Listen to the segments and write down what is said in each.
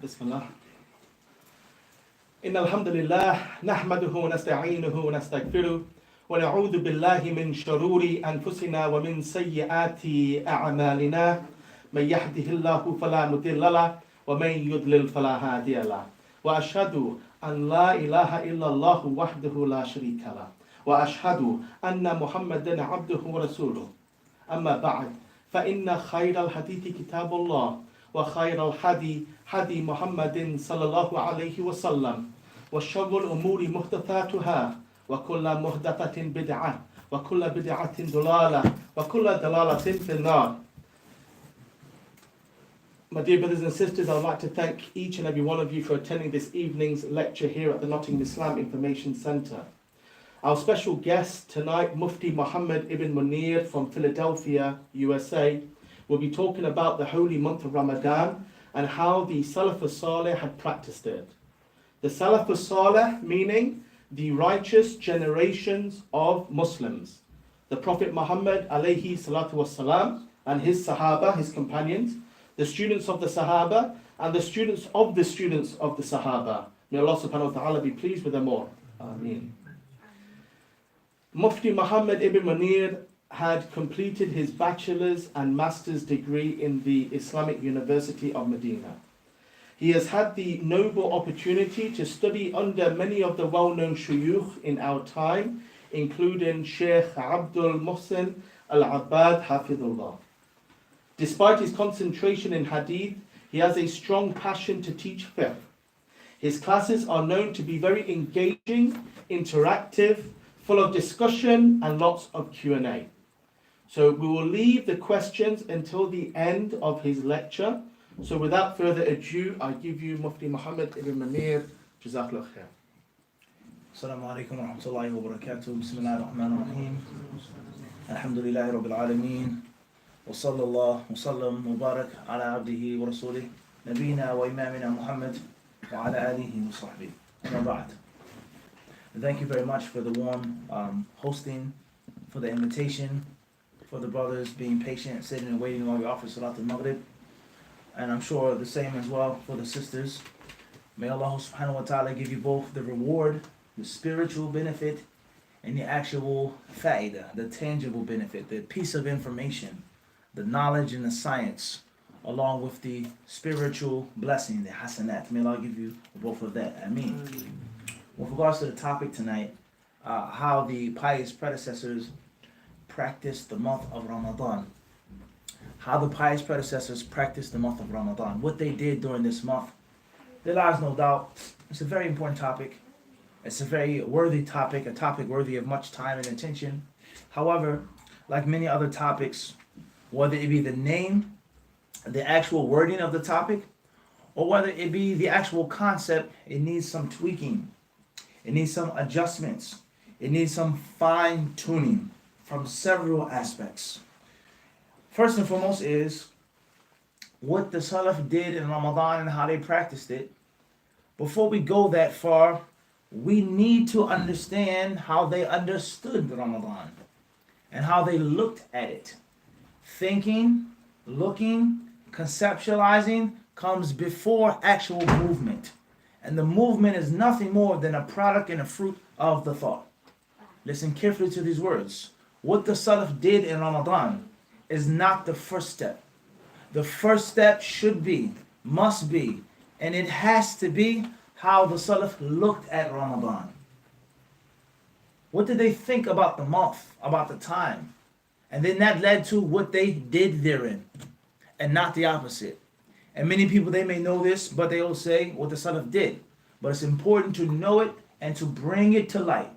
بسم الله إن الحمد لله نحمده ونستعينه ونستغفره ونعوذ بالله من شرور أنفسنا ومن سيئات أعمالنا من يهده الله فلا مضل له ومن يضلل فلا هادي له وأشهد أن لا إله إلا الله وحده لا شريك له وأشهد أن محمدا عبده ورسوله أما بعد فإن خير الحديث كتاب الله وخير الحدي حدي محمد صلى الله عليه وسلم وشر الأمور محدثاتها وكل محدثة بدعة وكل بدعة ضلالة وكل ضلالة في النار. My dear brothers and sisters, I would like to thank each and every one of you for attending this evening's lecture here at the Nottingham Islam Information Centre. Our special guest tonight, Mufti Muhammad ibn Munir from Philadelphia, USA, will be talking about the holy month of Ramadan and how the Salaf Salih had practiced it. The Salaf Salih meaning the righteous generations of Muslims. The Prophet Muhammad alayhi salatu wasalam and his Sahaba, his companions, the students of the Sahaba and the students of the students of the Sahaba. May Allah subhanahu wa ta'ala be pleased with them all. Ameen. Mufti Muhammad ibn Munir had completed his bachelor's and master's degree in the Islamic University of Medina. He has had the noble opportunity to study under many of the well-known shuyukh in our time, including Sheikh Abdul Muhsin Al-Abbad Hafidullah. Despite his concentration in hadith, he has a strong passion to teach fiqh. His classes are known to be very engaging, interactive, full of discussion and lots of Q&A. So we will leave the questions until the end of his lecture. So without further ado, I give you Mufti Muhammad ibn Munir. Jazakallah khair. Assalamu alaikum wa rahmatullahi wa barakatuh. Bismillahir Rahmanir Rahim. Alhamdulillahi Rabbil Alameen. Wa sallallahu wa sallam wa barak ala abdihi wa rasulih. Nabina wa imamina Muhammad wa ala alihi wa sahbihi. Amma ba'd. Thank you very much for the warm hosting, for the invitation, for the brothers being patient, sitting and waiting while we offer Salat al-Maghrib. And I'm sure the same as well for the sisters. May Allah subhanahu wa ta'ala give you both the reward, the spiritual benefit, and the actual fa'idah, the tangible benefit, the piece of information, the knowledge and the science, along with the spiritual blessing, the hasanat. May Allah give you both of that. Ameen. With regards to the topic tonight, how the pious predecessors practiced the month of Ramadan. How the pious predecessors practiced the month of Ramadan. What they did during this month. There lies no doubt. It's a very important topic. It's a very worthy topic, a topic worthy of much time and attention. However, like many other topics, whether it be the name, the actual wording of the topic, or whether it be the actual concept, it needs some tweaking. It needs some adjustments. It needs some fine-tuning from several aspects. First and foremost is what the Salaf did in Ramadan and how they practiced it. Before we go that far, we need to understand how they understood Ramadan and how they looked at it. Thinking, looking, conceptualizing comes before actual movement. And the movement is nothing more than a product and a fruit of the thought. Listen carefully to these words. What the Salaf did in Ramadan is not the first step. The first step should be, must be, and it has to be how the Salaf looked at Ramadan. What did they think about the month, about the time? And then that led to what they did therein, and not the opposite. And many people, they may know this, but they will say what the Salaf did. But it's important to know it and to bring it to light.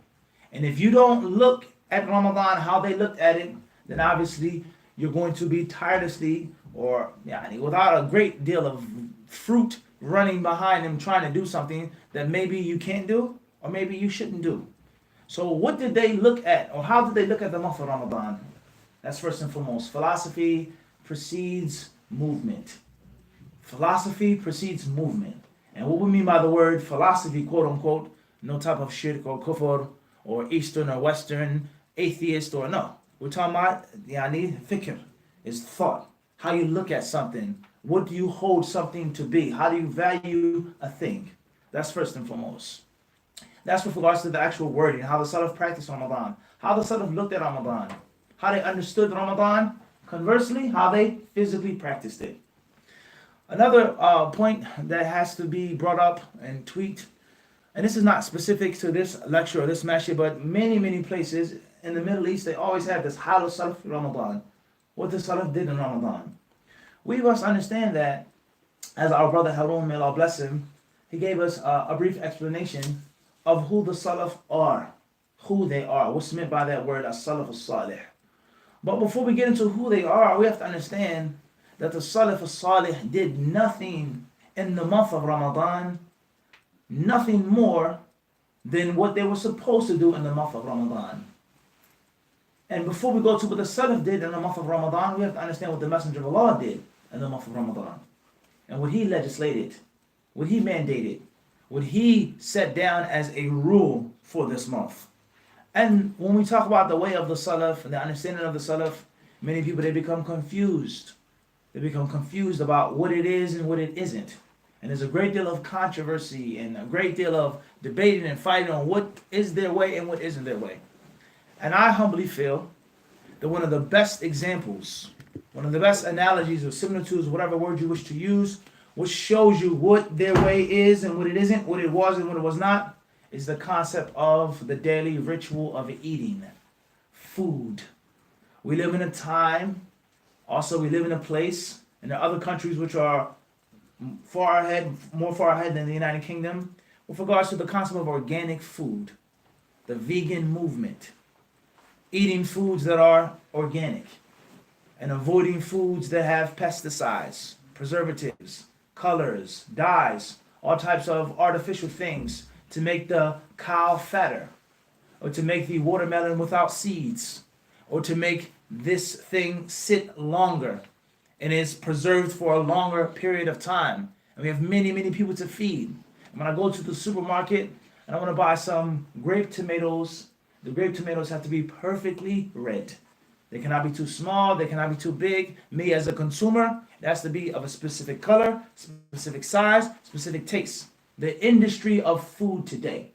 And if you don't look at Ramadan how they looked at it, then obviously you're going to be tirelessly or without a great deal of fruit running behind them trying to do something that maybe you can't do or maybe you shouldn't do. So what did they look at, or how did they look at the month of Ramadan? That's first and foremost. Philosophy precedes movement. Philosophy precedes movement. And what we mean by the word philosophy, quote unquote, no type of shirk or kufr or Eastern or Western atheist or no. We're talking about fikr, is thought. How you look at something, What do you hold something to be? How do you value a thing? That's first and foremost. That's with regards to the actual wording, how the Salaf practiced Ramadan, how the Salaf looked at Ramadan, how they understood Ramadan, conversely, how they physically practiced it. Another point that has to be brought up and tweaked, and this is not specific to this lecture or this masjid, but many places in the Middle East, they always have this Hal Salaf Ramadan, what the Salaf did in Ramadan. We must understand that, as our brother Harun, may Allah bless him, he gave us a brief explanation of who the Salaf are, who they are, what's meant by that word, as-Salaf as-Salih. But before we get into who they are, we have to understand that the Salaf as-Salih did nothing in the month of Ramadan, nothing more than what they were supposed to do in the month of Ramadan. And before we go to what the Salaf did in the month of Ramadan, we have to understand what the Messenger of Allah did in the month of Ramadan. And what he legislated, what he mandated, what he set down as a rule for this month. And when we talk about the way of the Salaf and the understanding of the Salaf, many people, they become confused. They become confused about what it is and what it isn't. And there's a great deal of controversy and a great deal of debating and fighting on what is their way and what isn't their way. And I humbly feel that one of the best examples, one of the best analogies or similitudes, whatever word you wish to use, which shows you what their way is and what it isn't, what it was and what it was not, is the concept of the daily ritual of eating food. We live in a time, also we live in a place, and there are other countries which are more far ahead than the United Kingdom, with regards to the concept of organic food, the vegan movement, eating foods that are organic, and avoiding foods that have pesticides, preservatives, colors, dyes, all types of artificial things to make the cow fatter, or to make the watermelon without seeds, or to make this thing sit longer and is preserved for a longer period of time. And we have many people to feed. And when I go to the supermarket and I want to buy some grape tomatoes, the grape tomatoes have to be perfectly red. They cannot be too small, they cannot be too big. Me as a consumer, it has to be of a specific color, specific size, specific taste. The industry of food today.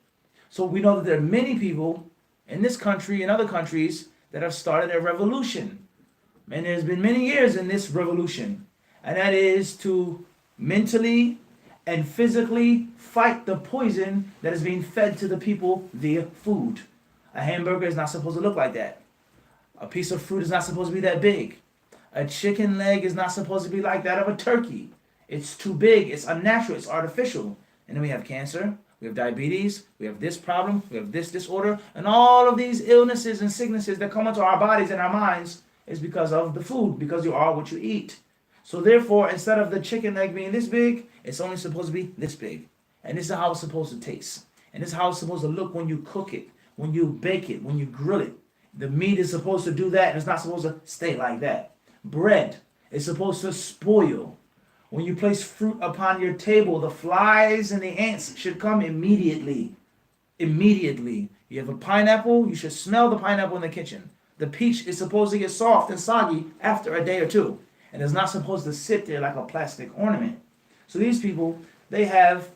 So we know that there are many people in this country and other countries that have started a revolution. And there's been many years in this revolution. And that is to mentally and physically fight the poison that is being fed to the people via food. A hamburger is not supposed to look like that. A piece of fruit is not supposed to be that big. A chicken leg is not supposed to be like that of a turkey. It's too big, it's unnatural, it's artificial. And then we have cancer, we have diabetes, we have this problem, we have this disorder, and all of these illnesses and sicknesses that come into our bodies and our minds is because of the food, because you are what you eat. So therefore, instead of the chicken leg being this big, it's only supposed to be this big. And this is how it's supposed to taste. And this is how it's supposed to look when you cook it, when you bake it, when you grill it. The meat is supposed to do that, and it's not supposed to stay like that. Bread is supposed to spoil. When you place fruit upon your table, the flies and the ants should come immediately. Immediately. You have a pineapple, you should smell the pineapple in the kitchen. The peach is supposed to get soft and soggy after a day or two. And it's not supposed to sit there like a plastic ornament. So these people, they have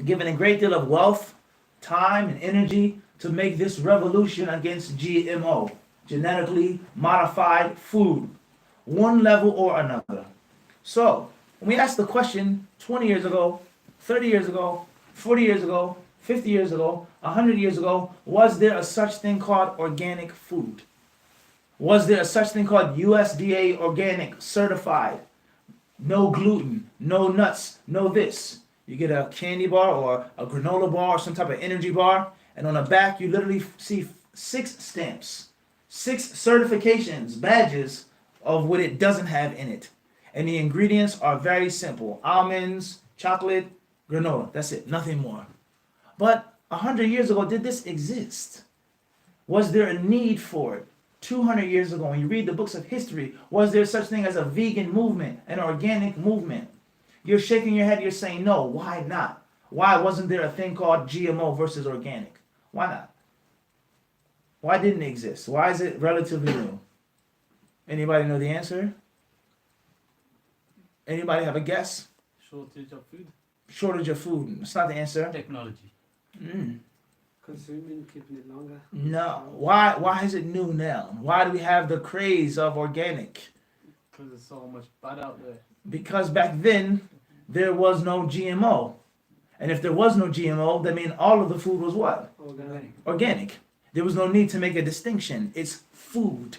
given a great deal of wealth, time, and energy to make this revolution against GMO, genetically modified food, one level or another. So, when we asked the question 20 years ago, 30 years ago, 40 years ago, 50 years ago, 100 years ago, was there a such thing called organic food? Was there a such thing called USDA organic certified? No gluten, no nuts, no this. You get a candy bar or a granola bar or some type of energy bar, and on the back you literally see 6 stamps, 6 certifications, badges of what it doesn't have in it. And the ingredients are very simple. Almonds, chocolate, granola. That's it. Nothing more. But 100 years ago, did this exist? Was there a need for it? 200 years ago, when you read the books of history, was there such thing as a vegan movement, an organic movement? You're shaking your head. You're saying, no. Why not? Why wasn't there a thing called GMO versus organic? Why not? Why didn't it exist? Why is it relatively new? Anybody know the answer? Anybody have a guess? Shortage of food. Shortage of food. It's not the answer. Technology. Consuming, keeping it longer. No. Why is it new now? Why do we have the craze of organic? Because there's so much bad out there. Because back then there was no GMO. And if there was no GMO, that means all of the food was what? Organic. Organic. There was no need to make a distinction. It's food.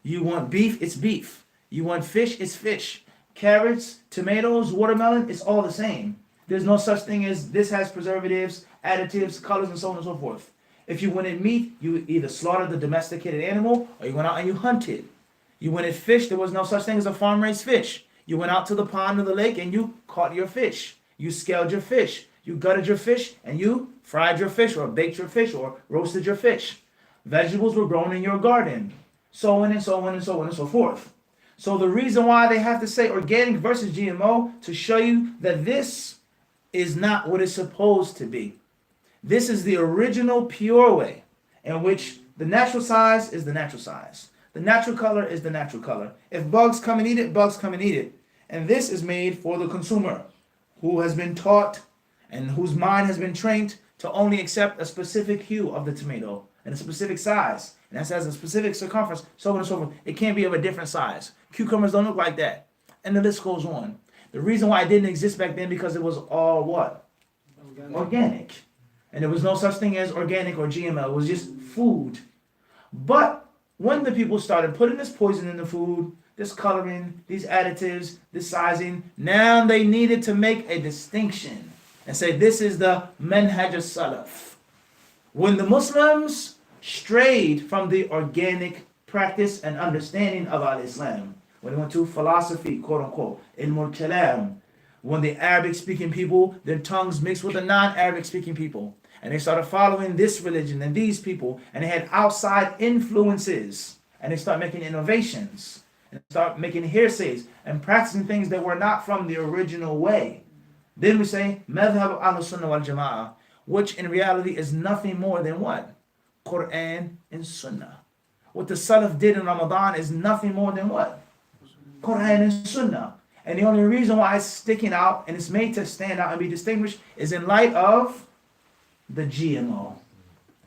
You want beef, it's beef. You want fish, it's fish. Carrots, tomatoes, watermelon, it's all the same. There's no such thing as this has preservatives, additives, colors, and so on and so forth. If you wanted meat, you either slaughtered the domesticated animal or you went out and you hunted. You wanted fish, there was no such thing as a farm-raised fish. You went out to the pond or the lake and you caught your fish. You scaled your fish. You gutted your fish and you fried your fish or baked your fish or roasted your fish. Vegetables were grown in your garden. So on and so on and so on and so forth. So the reason why they have to say organic versus GMO to show you that this is not what it's supposed to be. This is the original pure way in which the natural size is the natural size. The natural color is the natural color. If bugs come and eat it, bugs come and eat it. And this is made for the consumer who has been taught and whose mind has been trained to only accept a specific hue of the tomato and a specific size. And that has a specific circumference, so on and so forth. It can't be of a different size. Cucumbers don't look like that. And the list goes on. The reason why it didn't exist back then because it was all what? Organic. And there was no such thing as organic or GMO. It was just food. But when the people started putting this poison in the food, this coloring, these additives, this sizing, now they needed to make a distinction and say this is the manhaj Salaf. When the Muslims strayed from the organic practice and understanding of al-Islam, when they went to philosophy, quote unquote, ilmul kalam, when the Arabic speaking people, their tongues mixed with the non-Arabic speaking people, and they started following this religion and these people, and they had outside influences, and they start making innovations, and start making hearsays, and practicing things that were not from the original way. Then we say, madhab al-Sunnah wal-Jama'ah, which in reality is nothing more than what? Quran and Sunnah. What the Salaf did in Ramadan is nothing more than what? Quran and Sunnah. And the only reason why it's sticking out and it's made to stand out and be distinguished is in light of the GMO.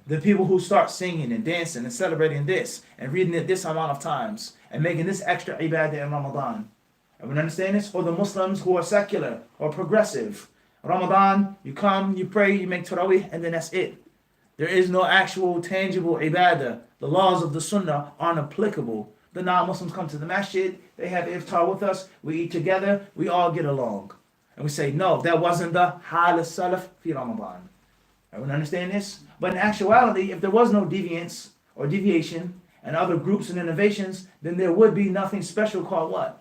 The people who start singing and dancing and celebrating this and reading it this amount of times and making this extra ibadah in Ramadan. Everyone understand this? Or the Muslims who are secular or progressive. Ramadan, you come, you pray, you make Tarawih, and then that's it. There is no actual tangible ibadah. The laws of the Sunnah aren't applicable. The non-Muslims come to the masjid, they have iftar with us, we eat together, we all get along. And we say, no, that wasn't the hal salaf fi Ramadan. Everyone understand this? But in actuality, if there was no deviance or deviation and other groups and innovations, then there would be nothing special called what?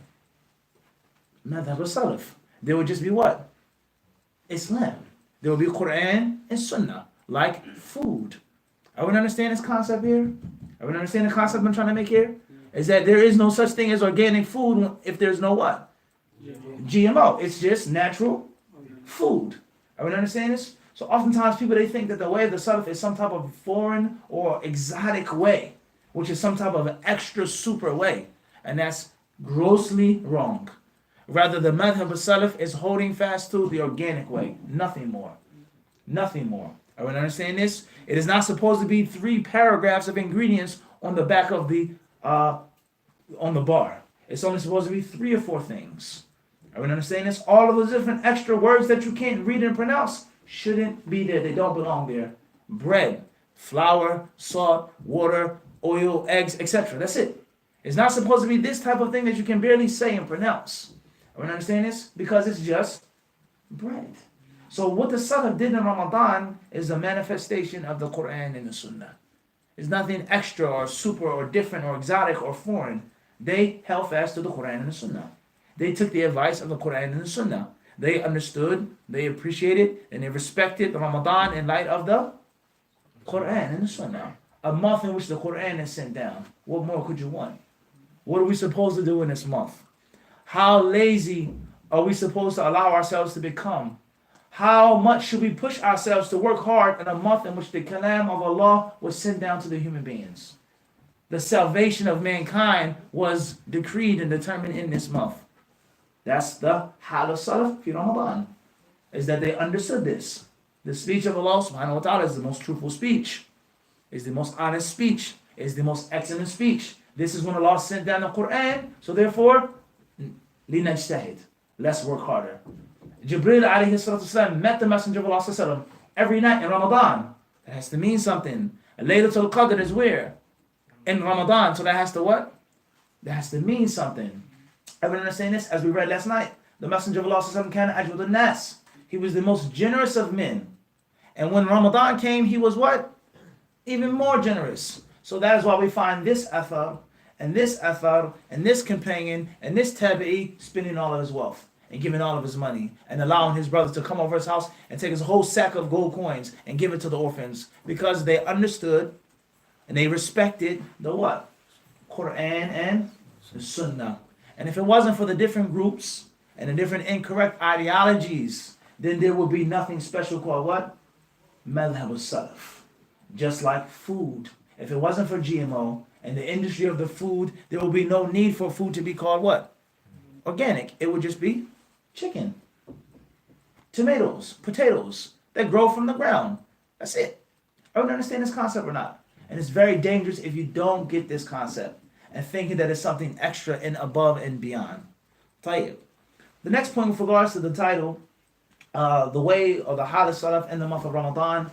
Madhab al-Salaf. There would just be what? Islam. There will be Quran and Sunnah, like food. Everyone understand this concept here? Everyone understand the concept I'm trying to make here? Is that there is no such thing as organic food if there's no what? GMO. It's just natural food. Everyone understand this? So oftentimes people, they think that the way of the Salaf is some type of foreign or exotic way, which is some type of an extra super way. And that's grossly wrong. Rather, the madhab al-Salaf is holding fast to the organic way. Nothing more. Nothing more. Everyone understand this? It is not supposed to be 3 paragraphs of ingredients on the back of the on the bar. It's only supposed to be 3 or 4 things. Everyone understand this? All of those different extra words that you can't read and pronounce shouldn't be there. They don't belong there. Bread, flour, salt, water, oil, eggs, etc. That's it. It's not supposed to be this type of thing that you can barely say and pronounce. Everyone understand this? Because it's just bread. So what the Salaf did in Ramadan is a manifestation of the Quran and the Sunnah. It's nothing extra or super or different or exotic or foreign. They held fast to the Quran and the Sunnah. They took the advice of the Quran and the Sunnah. They understood, they appreciated, and they respected the Ramadan in light of the Quran and the Sunnah. A month in which the Quran is sent down. What more could you want? What are we supposed to do in this month? How lazy are we supposed to allow ourselves to become? How much should we push ourselves to work hard in a month in which the kalam of Allah was sent down to the human beings? The salvation of mankind was decreed and determined in this month. That's the hal of Salaf fi Ramadan, is that they understood this. The speech of Allah subhanahu wa ta'ala is the most truthful speech, is the most honest speech, is the most excellent speech. This is when Allah sent down the Quran, so therefore, linajtahid, let's work harder. Jibreel alayhi salatu wasalam met the Messenger of Allah sallallahu alaihi wasallam every night in Ramadan. That has to mean something. Laylatul Qadr is where? In Ramadan, so that has to what? That has to mean something. Everyone understand this? As we read last night, the Messenger of Allah sallallahu alaihi wasallam kana ajwad an-nas. He was the most generous of men. And when Ramadan came, he was what? Even more generous. So that is why we find this athar, and this athar, and this companion, and this tabi'i spending all of his wealth, and giving all of his money, and allowing his brothers to come over his house and take his whole sack of gold coins and give it to the orphans, because they understood and they respected the what? Quran and the Sunnah. And if it wasn't for the different groups and the different incorrect ideologies, then there would be nothing special called what? Madhhab al-Salaf. Just like food. If it wasn't for GMO and the industry of the food, there would be no need for food to be called what? Organic. It would just be chicken, tomatoes, potatoes that grow from the ground. That's it. Everyone understand this concept or not? And it's very dangerous if you don't get this concept and thinking that it's something extra and above and beyond. طيب. The next point with regards to the title, the way of the hal of Salaf in the month of Ramadan,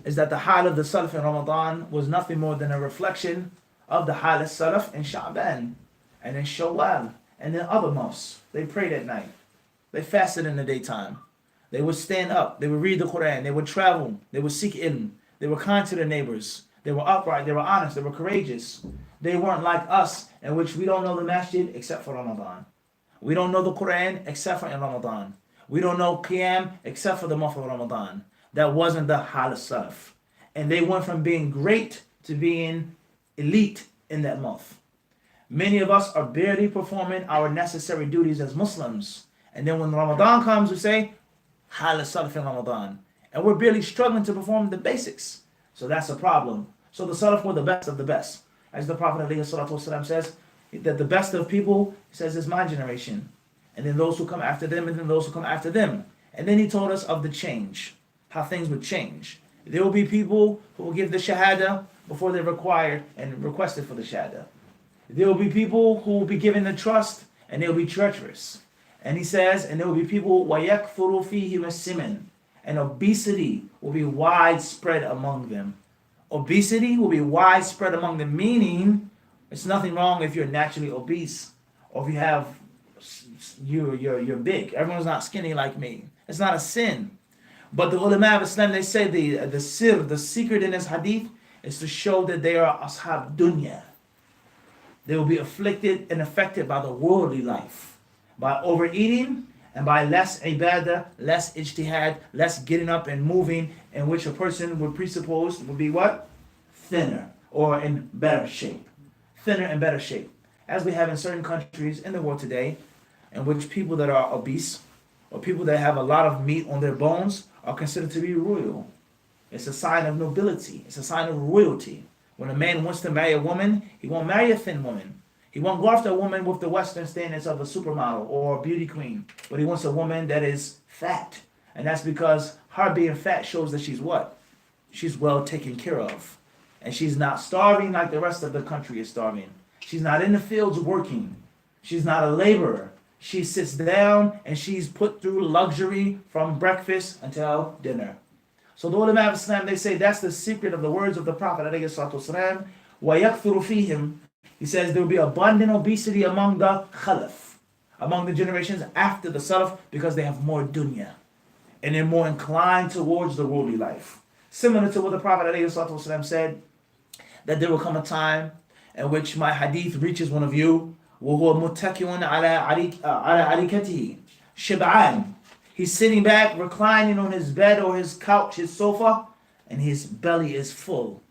is that the hal of the Salaf in Ramadan was nothing more than a reflection of the hal of Salaf in Sha'ban and in Shawwal and in other months. They prayed at night. They fasted in the daytime. They would stand up. They would read the Quran. They would travel. They would seek ilm. They were kind to their neighbors. They were upright. They were honest. They were courageous. They weren't like us, in which we don't know the masjid except for Ramadan. We don't know the Quran except for in Ramadan. We don't know Qiyam except for the month of Ramadan. That wasn't the hal of Salaf. And they went from being great to being elite in that month. Many of us are barely performing our necessary duties as Muslims. And then when Ramadan comes, we say, hal of Salaf in Ramadan. And we're barely struggling to perform the basics. So that's a problem. So the Salaf were the best of the best. As the Prophet ﷺ says, that the best of people, he says, is my generation. And then those who come after them, and then those who come after them. And then he told us of the change, how things would change. There will be people who will give the shahada before they're required and requested for the shahada. There will be people who will be given the trust and they'll be treacherous. And he says, and there will be people, وَيَكْفُرُ فِيهِ وَالسِّمَنِ, and obesity will be widespread among them. Obesity will be widespread among them, meaning it's nothing wrong if you're naturally obese or if you have you're big. Everyone's not skinny like me. It's not a sin. But the ulama of Islam, they say the secret in this hadith is to show that they are ashab dunya. They will be afflicted and affected by the worldly life, by overeating and by less ibadah, less ijtihad, less getting up and moving, in which a person would presuppose would be what? Thinner or in better shape. Thinner and better shape. As we have in certain countries in the world today, in which people that are obese or people that have a lot of meat on their bones are considered to be royal. It's a sign of nobility. It's a sign of royalty. When a man wants to marry a woman, he won't marry a thin woman. He won't go after a woman with the Western standards of a supermodel or a beauty queen, but he wants a woman that is fat. And that's because her being fat shows that she's what? She's well taken care of. And she's not starving like the rest of the country is starving. She's not in the fields working. She's not a laborer. She sits down and she's put through luxury from breakfast until dinner. So the ulama of Islam, they say that's the secret of the words of the Prophet ﷺ. وَيَكْثُرُ فِيهِمْ. He says there will be abundant obesity among the Khalaf, among the generations after the Salaf, because they have more dunya. And they're more inclined towards the worldly life. Similar to what the Prophet ﷺ said, that there will come a time in which my hadith reaches one of you, وَهُوَ مُتَّكِوٌ عَلَى عَرِكَتِهِ شِبْعَانٍ. He's sitting back, reclining on his bed or his couch, his sofa, and his belly is full.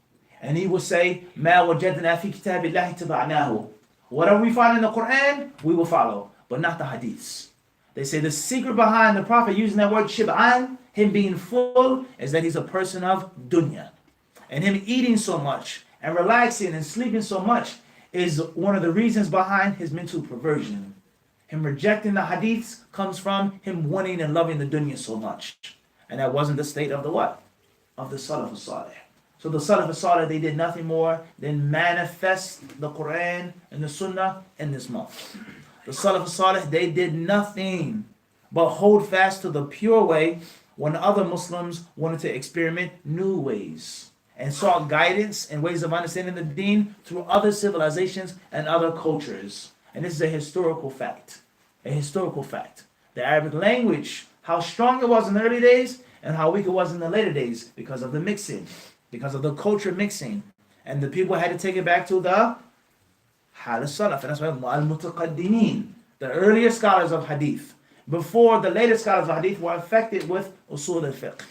And he will say, مَا وَجَدْنَا فِي كِتَابِ اللَّهِ تَبَعْنَاهُ. Whatever we find in the Quran, we will follow, but not the hadiths. They say the secret behind the Prophet using that word shib'an, him being full, is that he's a person of dunya. And him eating so much and relaxing and sleeping so much is one of the reasons behind his mental perversion. Him rejecting the hadiths comes from him wanting and loving the dunya so much. And that wasn't the state of the what? Of the Salaf Salih. So the Salaf Salih, they did nothing more than manifest the Quran and the Sunnah in this month. The Salaf Salih, they did nothing but hold fast to the pure way when other Muslims wanted to experiment new ways and sought guidance and ways of understanding the deen through other civilizations and other cultures. And this is a historical fact. A historical fact. The Arabic language, how strong it was in the early days and how weak it was in the later days because of the mixing, because of the culture mixing. And the people had to take it back to the Hal Salaf. And that's why Al-Mutaqaddimin, the earlier scholars of hadith, before the later scholars of hadith were affected with usul al-fiqh,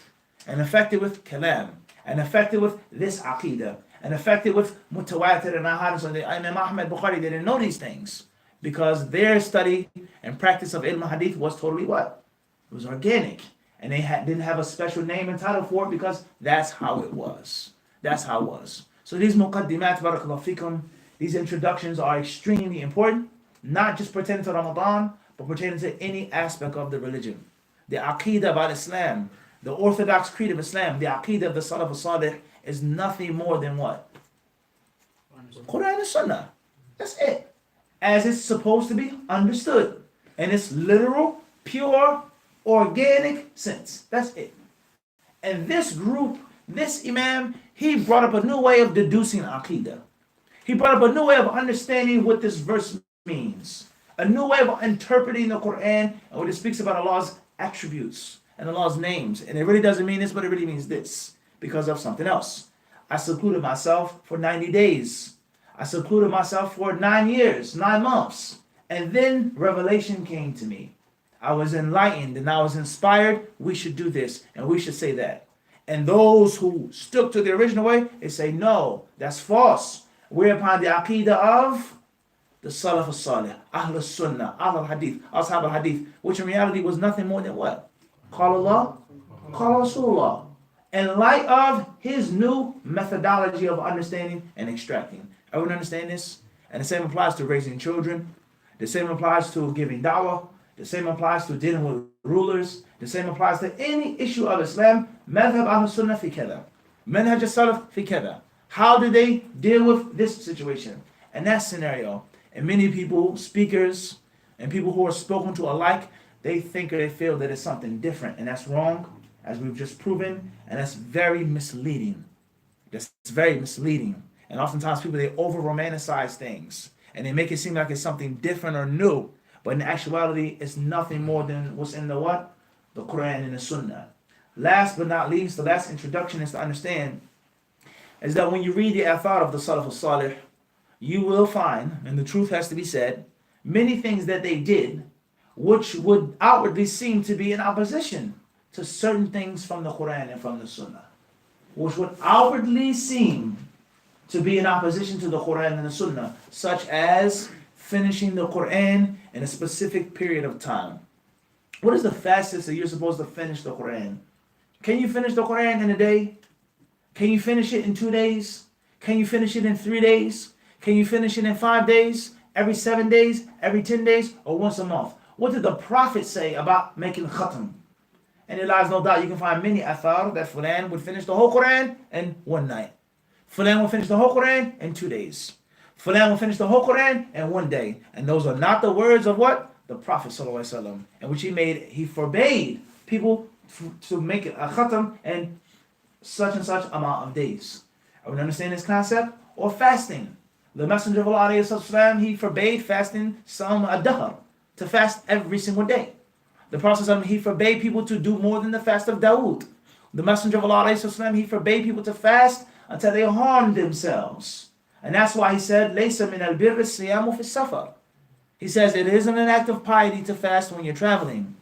and affected with kalam, and affected with this aqidah, and affected with mutawatir and ahadith. So Imam Ahmad Bukhari, they didn't know these things because their study and practice of ilm hadith was totally what? It was organic. And they didn't have a special name and title for it because that's how it was. That's how it was. So these muqaddimat, barakallahu fikum, these introductions are extremely important, not just pertaining to Ramadan, but pertaining to any aspect of the religion. The aqidah of Islam, the orthodox creed of Islam, the aqidah of the Salaf Salih is nothing more than what? Quran and Sunnah. That's it. As it's supposed to be understood. In its literal, pure, organic sense. That's it. And this group, this Imam, he brought up a new way of deducing aqidah. He brought up a new way of understanding what this verse means. A new way of interpreting the Quran and what it speaks about Allah's attributes and Allah's names. And it really doesn't mean this, but it really means this because of something else. I secluded myself for 90 days. I secluded myself for 9 years, 9 months. And then revelation came to me. I was enlightened and I was inspired. We should do this and we should say that. And those who stuck to the original way, they say, no, that's false. We're upon the aqidah of the Salaf Salih, Ahl Sunnah, Ahl Hadith, Ashab al Hadith, which in reality was nothing more than what? Qala Allah, Qala Rasulullah. In light of his new methodology of understanding and extracting. Everyone understand this? And the same applies to raising children. The same applies to giving da'wah. The same applies to dealing with rulers. The same applies to any issue of Islam. Madhab Ahl Sunnah fi kada. Manhaj al-Salaf fi kada. How do they deal with this situation? And that scenario. And many people, speakers, and people who are spoken to alike, they think or they feel that it's something different. And that's wrong, as we've just proven. And that's very misleading. That's very misleading. And oftentimes people, they over-romanticize things. And they make it seem like it's something different or new. But in actuality, it's nothing more than what's in the what? The Quran and the Sunnah. Last but not least, the last introduction is to understand is that when you read the athar of the Salaf Salih, you will find, and the truth has to be said, many things that they did which would outwardly seem to be in opposition to certain things from the Quran and from the Sunnah. Which would outwardly seem to be in opposition to the Quran and the Sunnah, such as finishing the Quran in a specific period of time. What is the fastest that you're supposed to finish the Quran? Can you finish the Quran in a day? Can you finish it in 2 days? Can you finish it in 3 days? Can you finish it in 5 days? Every 7 days? Every 10 days? Or once a month? What did the Prophet say about making khatam? And there lies no doubt you can find many athar that Fulan would finish the whole Quran in 1 night. Fulan would finish the whole Quran in 2 days. Fulan will finish the whole Quran in 1 day. And those are not the words of what? The Prophet ﷺ. In which he forbade people to make a khatam in such and such amount of days. Are we understand this concept? Or fasting. The Messenger of Allah ﷺ, he forbade fasting some ad-dahr, to fast every single day. The Prophet ﷺ, he forbade people to do more than the fast of Dawood. The Messenger of Allah ﷺ, he forbade people to fast until they harmed themselves. And that's why he said, لَيْسَ مِنَ الْبِرِّ الصِّيَامُ فِي السَّفَرِ. He says it isn't an act of piety to fast when you're traveling.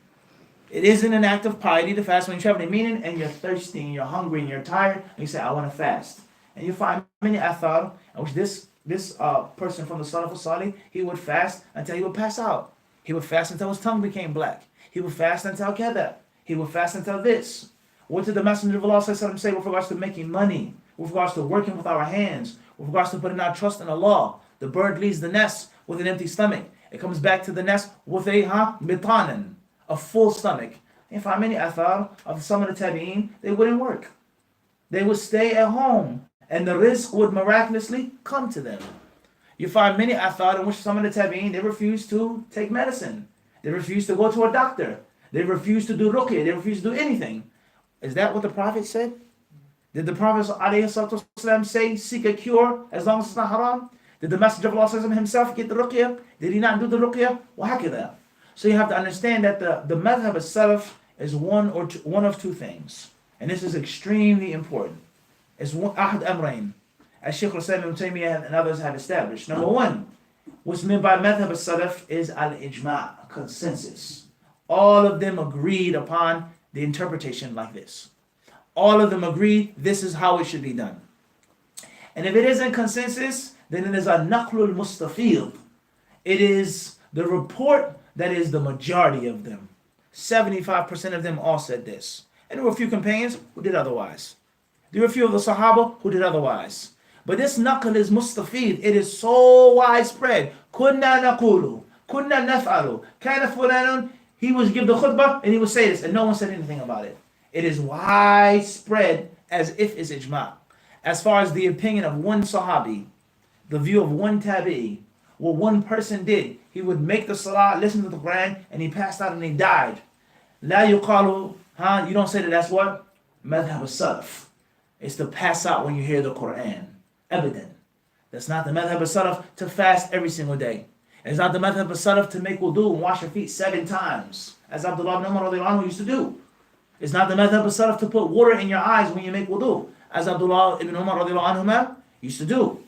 It isn't an act of piety to fast when you're traveling, meaning, and you're thirsty, and you're hungry, and you're tired, and you say, I want to fast. And you find many athar in which this person from the Salaf Salih, he would fast until he would pass out. He would fast until his tongue became black. He would fast until kada. He would fast until this. What did the Messenger of Allah say with regards to making money, with regards to working with our hands, with regards to putting our trust in Allah? The bird leaves the nest with an empty stomach. It comes back to the nest with a mitanan, a full stomach. You find many athar of some of the tabi'een, they wouldn't work. They would stay at home and the rizq would miraculously come to them. You find many athar in which some of the tabi'een, they refuse to take medicine. They refuse to go to a doctor. They refuse to do ruqyah. They refuse to do anything. Is that what the Prophet said? Did the Prophet ﷺ say, seek a cure as long as it's not haram? Did the Messenger of Allah himself get the ruqyah? Did he not do the ruqyah? وهكذا. So you have to understand that the madhab of Salaf is one of two things. And this is extremely important. It's ahad amrain, as Shaykh al-Islam ibn Taymiyyah and others have established. Number one, what's meant by madhab of Salaf is al-ijma', consensus. All of them agreed upon the interpretation like this. All of them agreed this is how it should be done. And if it isn't consensus, then it is a naqlul mustafid. It is the report that is the majority of them. 75% of them all said this. And there were a few companions who did otherwise. There were a few of the Sahaba who did otherwise. But this naql is mustafid. It is so widespread. Kunna naqulu, kunna naf'alu, kana fulanun. He would give the khutbah and he would say this, and no one said anything about it. It is widespread as if it's ijma'. As far as the opinion of one Sahabi, the view of one tabi'i, what one person did, he would make the salah, listen to the Quran, and he passed out and he died. La yuqalu, you don't say that's what? Madhab al-Salaf. It's to pass out when you hear the Quran. Abadan. That's not the madhab al-Salaf to fast every single day. It's not the madhab al-Salaf to make wudu and wash your feet 7 times, as Abdullah ibn Umar used to do. It's not the madhab al-Salaf to put water in your eyes when you make wudu, as Abdullah ibn Umar used to do.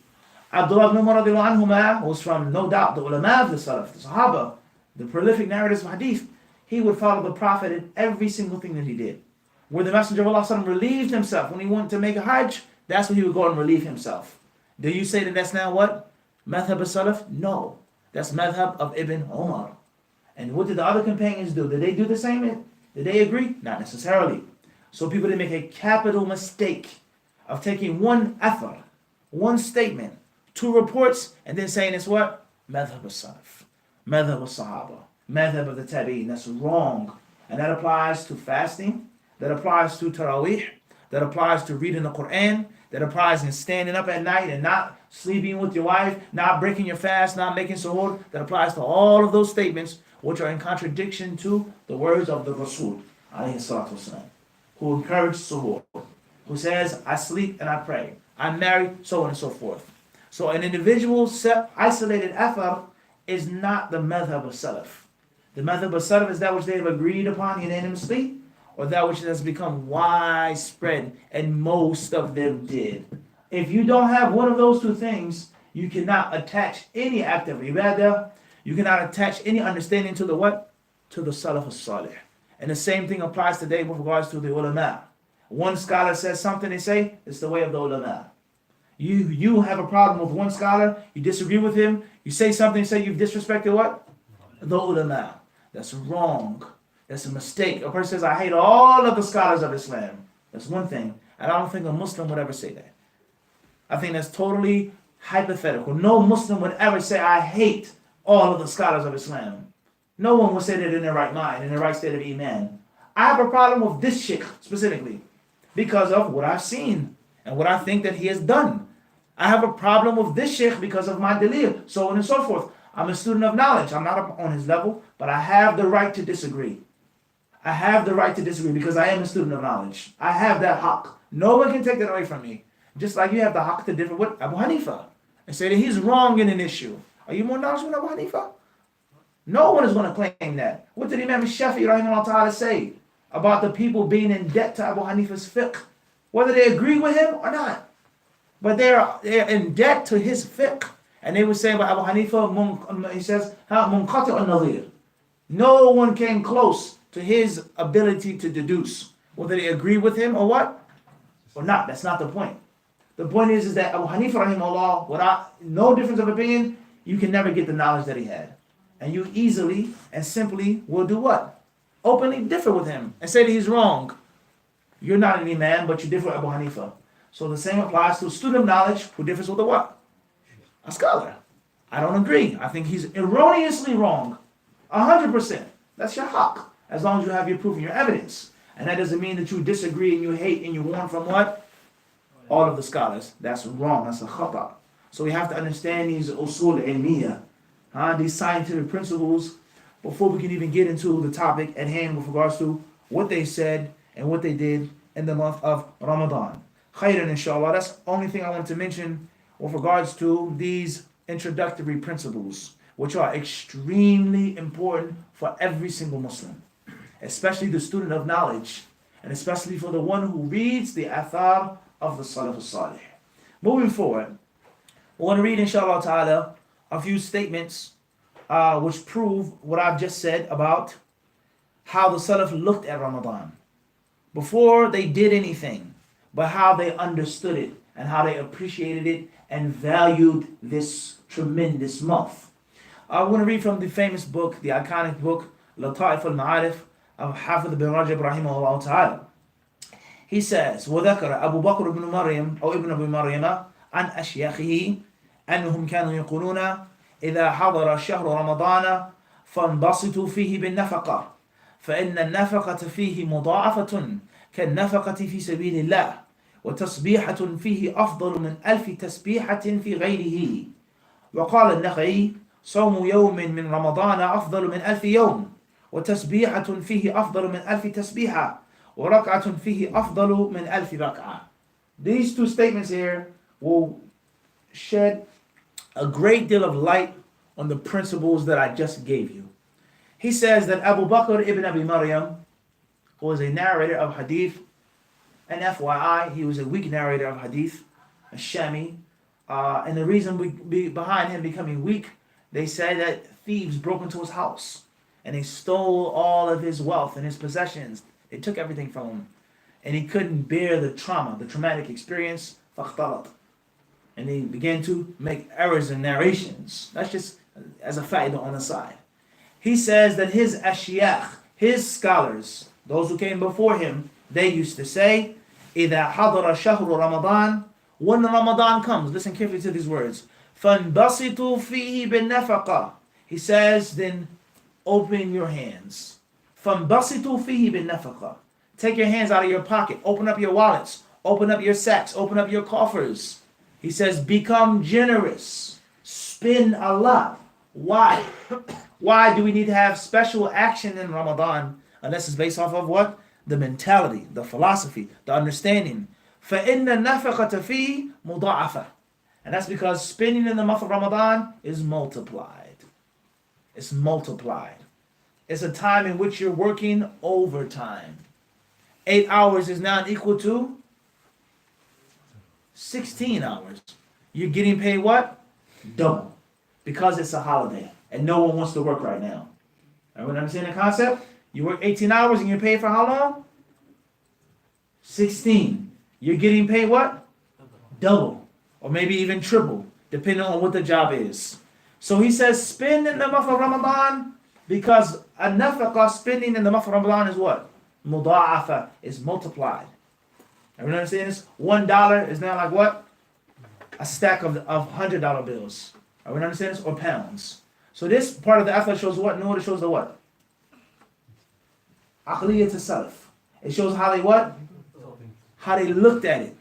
Abdullah ibn Umar was from, no doubt, the ulama of the Salaf, the Sahaba, the prolific narrators of hadith. He would follow the Prophet in every single thing that he did. Where the Messenger of Allah relieved himself when he wanted to make a hajj, that's when he would go and relieve himself. Do you say that that's now what? Madhab al-Salaf? No. That's madhab of Ibn Umar. And what did the other companions do? Did they do the same? Did they agree? Not necessarily. So people didn't make a capital mistake of taking one athar, one statement, 2 reports, and then saying it's what? Madhab al-Salaf, madhab al-Sahaba, madhab of the Tabi'in. That's wrong. And that applies to fasting, that applies to Tarawih, that applies to reading the Quran, that applies in standing up at night and not sleeping with your wife, not breaking your fast, not making suhoor. That applies to all of those statements which are in contradiction to the words of the Rasul, who encouraged suhoor, who says, I sleep and I pray, I'm married, so on and so forth. So an individual isolated athar is not the madhab of Salaf. The madhab of Salaf is that which they have agreed upon unanimously, or that which has become widespread, and most of them did. If you don't have one of those 2 things, you cannot attach any act of ibadah, you cannot attach any understanding to the what? To the Salaf al-Salih. And the same thing applies today with regards to the ulama. One scholar says something, they say, it's the way of the ulama. You have a problem with one scholar, you disagree with him, you say something, say you've disrespected what? The ulama. That's wrong. That's a mistake. A person says, I hate all of the scholars of Islam. That's one thing. And I don't think a Muslim would ever say that. I think that's totally hypothetical. No Muslim would ever say, I hate all of the scholars of Islam. No one would say that in their right mind, in their right state of Iman. I have a problem with this sheikh specifically because of what I've seen and what I think that he has done. I have a problem with this sheikh because of my dalil, so on and so forth. I'm a student of knowledge. I'm not on his level, but I have the right to disagree. I have the right to disagree because I am a student of knowledge. I have that haqq. No one can take that away from me. Just like you have the haqq to differ with Abu Hanifa and say that he's wrong in an issue. Are you more knowledgeable than Abu Hanifa? No one is going to claim that. What did Imam Shafi'i rahimahullah ta'ala say about the people being in debt to Abu Hanifa's fiqh? Whether they agree with him or not. But they're in debt to his fiqh. And they would say about Abu Hanifa, he says, munqati al-nadhir. No one came close to his ability to deduce whether they agree with him or what? Or not. That's not the point. The point is that Abu Hanifa rahimahullah, without no difference of opinion, you can never get the knowledge that he had. And you easily and simply will do what? Openly differ with him and say that he's wrong. You're not an imam, but you differ with Abu Hanifa. So the same applies to a student of knowledge who differs with a what? A scholar. I don't agree. I think he's erroneously wrong. 100%. That's your haqq. As long as you have your proof and your evidence. And that doesn't mean that you disagree and you hate and you warn from what? All of the scholars. That's wrong. That's a khata. So we have to understand these usul ilmiya, these scientific principles, before we can even get into the topic at hand with regards to what they said and what they did in the month of Ramadan. Khairan, inshallah. That's the only thing I want to mention with regards to these introductory principles, which are extremely important for every single Muslim, especially the student of knowledge, and especially for the one who reads the athar of the Salaf al-Salih. Moving forward, we want to read, inshallah ta'ala, a few statements which prove what I've just said about how the Salaf looked at Ramadan before they did anything, but how they understood it and how they appreciated it and valued this tremendous month. I want to read from the famous book, the iconic book, Lata'if al-Ma'arif of Hafidh bin Rajab rahimahullah ta'ala. He says, وذكر أبو بكر بن مريم أو ابن أبي مريم عن أشياخه أنهم كانوا يقولون إذا حضر شهر رمضان فانبسطوا فيه بالنفقة فإن النفقة فيه مضاعفة كالنفقة في سبيل الله وتسبيحة فيه أفضل من 1000 تسبيحة في غيره. وقال النخعي صوم يوم من رمضان أفضل من 1000 يوم وتسبيحة فيه أفضل من 1000 تسبيحة وركعة فيه أفضل من 1000 ركعة. These two statements here will shed a great deal of light on the principles that I just gave you. He says that Abu Bakr ibn Abi Maryam, who was a narrator of hadith, and FYI, he was a weak narrator of hadith, a Shami, and the reason behind him becoming weak, they say that thieves broke into his house and they stole all of his wealth and his possessions. They took everything from him, and he couldn't bear the trauma, the traumatic experience. فاختلط. And he began to make errors in narrations. That's just as a fa'idah on the side. He says that his ashiyakh, his scholars, those who came before him, they used to say, إِذَا حَضَرَ شَهْرُ رَمَضَانِ, when Ramadan comes, listen carefully to these words, فَانْبَسِطُوا فِيهِ بِالنَّفَقَةِ. He says, then open your hands. فَانْبَسِطُوا فِيهِ بِالنَّفَقَةِ. Take your hands out of your pocket, open up your wallets, open up your sacks, open up your coffers. He says, become generous, spend a lot. Why? Why do we need to have special action in Ramadan unless it's based off of what? The mentality, the philosophy, the understanding. فَإِنَّ النَّفَقَةَ فِيهِ مُضَاعَفَةً. And that's because spending in the month of Ramadan is multiplied. It's multiplied. It's a time in which you're working overtime. 8 hours is now equal to 16 hours. You're getting paid what? Double. Because it's a holiday and no one wants to work right now. Everyone understand the concept? You work 18 hours and you're paid for how long? 16. You're getting paid what? Double. Or maybe even triple, depending on what the job is. So he says spend in the month of Ramadan, because an-nafaqah, spending in the month of Ramadan, is what? Muda'afa, is multiplied. Everyone understand this? $1 is now like what? A stack of $100 bills. Everyone understand this? Or pounds. So this part of the athar shows what? No, it shows the what? Aqliyat Salaf. It shows how they what? How they looked at it.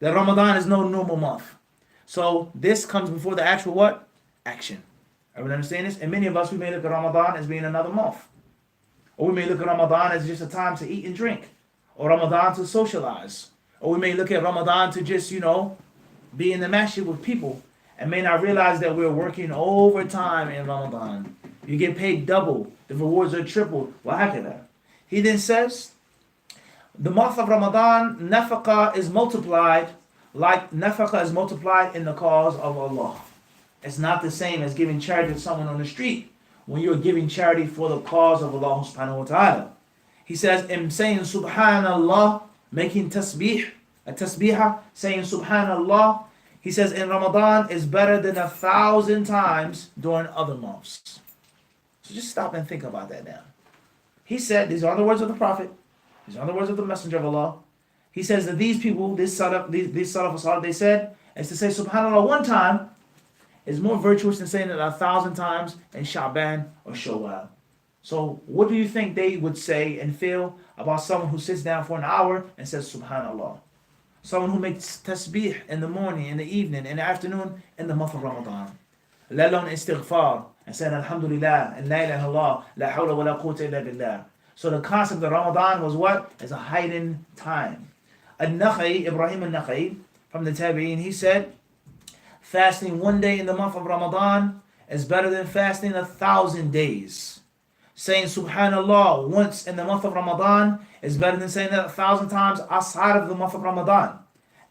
That Ramadan is no normal month. So this comes before the actual what? Action. Everyone understand this? And many of us, we may look at Ramadan as being another month. Or we may look at Ramadan as just a time to eat and drink. Or Ramadan to socialize. Or we may look at Ramadan to just, be in the masjid with people. And may not realize that we're working overtime in Ramadan. You get paid double. The rewards are triple. Wahakada. He then says, the month of Ramadan, nafaqah is multiplied like nafaqah is multiplied in the cause of Allah. It's not the same as giving charity to someone on the street when you're giving charity for the cause of Allah subhanahu wa ta'ala. He says, in saying subhanallah, making tasbih, a tasbihah, saying subhanallah, he says in Ramadan is better than 1,000 times during other months. So just stop and think about that now. He said, these are the words of the Prophet, these are the words of the Messenger of Allah. He says that these people, these Salaf, they said, is to say subhanallah one time is more virtuous than saying it 1,000 times in Sha'ban or Shawwal. So what do you think they would say and feel about someone who sits down for an hour and says Subhanallah? Someone who makes tasbih in the morning, in the evening, in the afternoon, in the month of Ramadan. Let alone istighfar and saying Alhamdulillah and La ilaha illallah, La hawla wa la quwwata illa billah. So the concept of Ramadan was what? It's a hiding time. Al-Nakha'i, Ibrahim al-Nakha'i, from the Tabi'in, he said, fasting one day in the month of Ramadan is better than fasting 1,000 days. Saying Subhanallah once in the month of Ramadan is better than saying that 1,000 times outside of the month of Ramadan.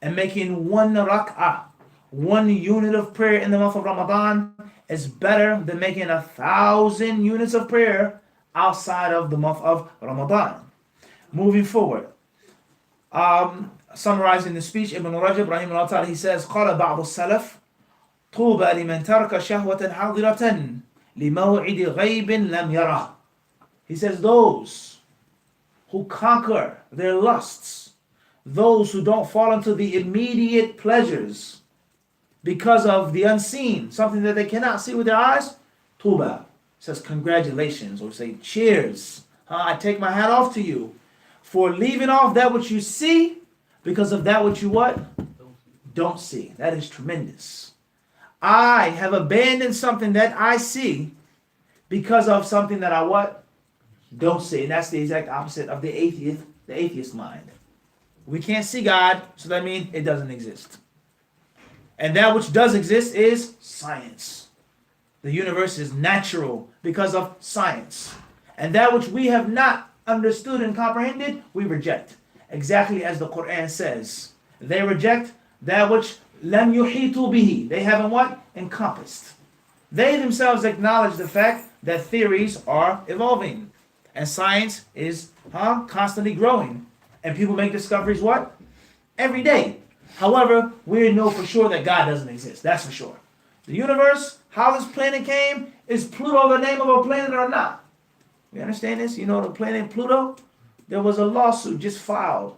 And making one rak'ah, one unit of prayer in the month of Ramadan is better than making 1,000 units of prayer outside of the month of Ramadan. Moving forward, summarizing the speech, Ibn Rajab, rahimahullah ta'ala, he says, قال بعض السلف طوبى لمن ترك شهوة حاضرة لموعد غيب لم يره. He says, those who conquer their lusts, those who don't fall into the immediate pleasures because of the unseen, something that they cannot see with their eyes, Tuba says congratulations, or say cheers. I take my hat off to you for leaving off that which you see because of that which you what? Don't see. That is tremendous. I have abandoned something that I see because of something that I what? Don't see. And that's the exact opposite of the atheist mind. We can't see God, so that means it doesn't exist. And that which does exist is science. The universe is natural because of science. And that which we have not understood and comprehended, we reject. Exactly as the Quran says. They reject that which lam yuhitu bihi. They haven't what? Encompassed. They themselves acknowledge the fact that theories are evolving. And science is constantly growing. And people make discoveries what? Every day. However, we know for sure that God doesn't exist. That's for sure. The universe, how this planet came, is Pluto the name of a planet or not? We understand this? You know the planet Pluto? There was a lawsuit just filed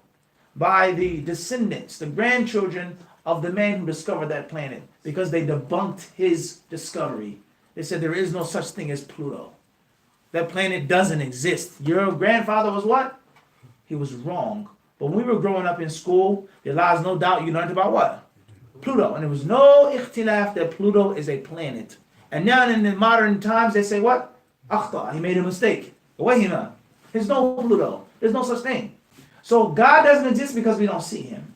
by the descendants, the grandchildren of the man who discovered that planet, because they debunked his discovery. They said there is no such thing as Pluto. That planet doesn't exist. Your grandfather was what? He was wrong. But when we were growing up in school, there lies no doubt you learned about what? Pluto. And there was no ikhtilaf that Pluto is a planet. And now in the modern times, they say what? Akhta, he made a mistake. Wahima. There's no Pluto. There's no such thing. So God doesn't exist because we don't see him.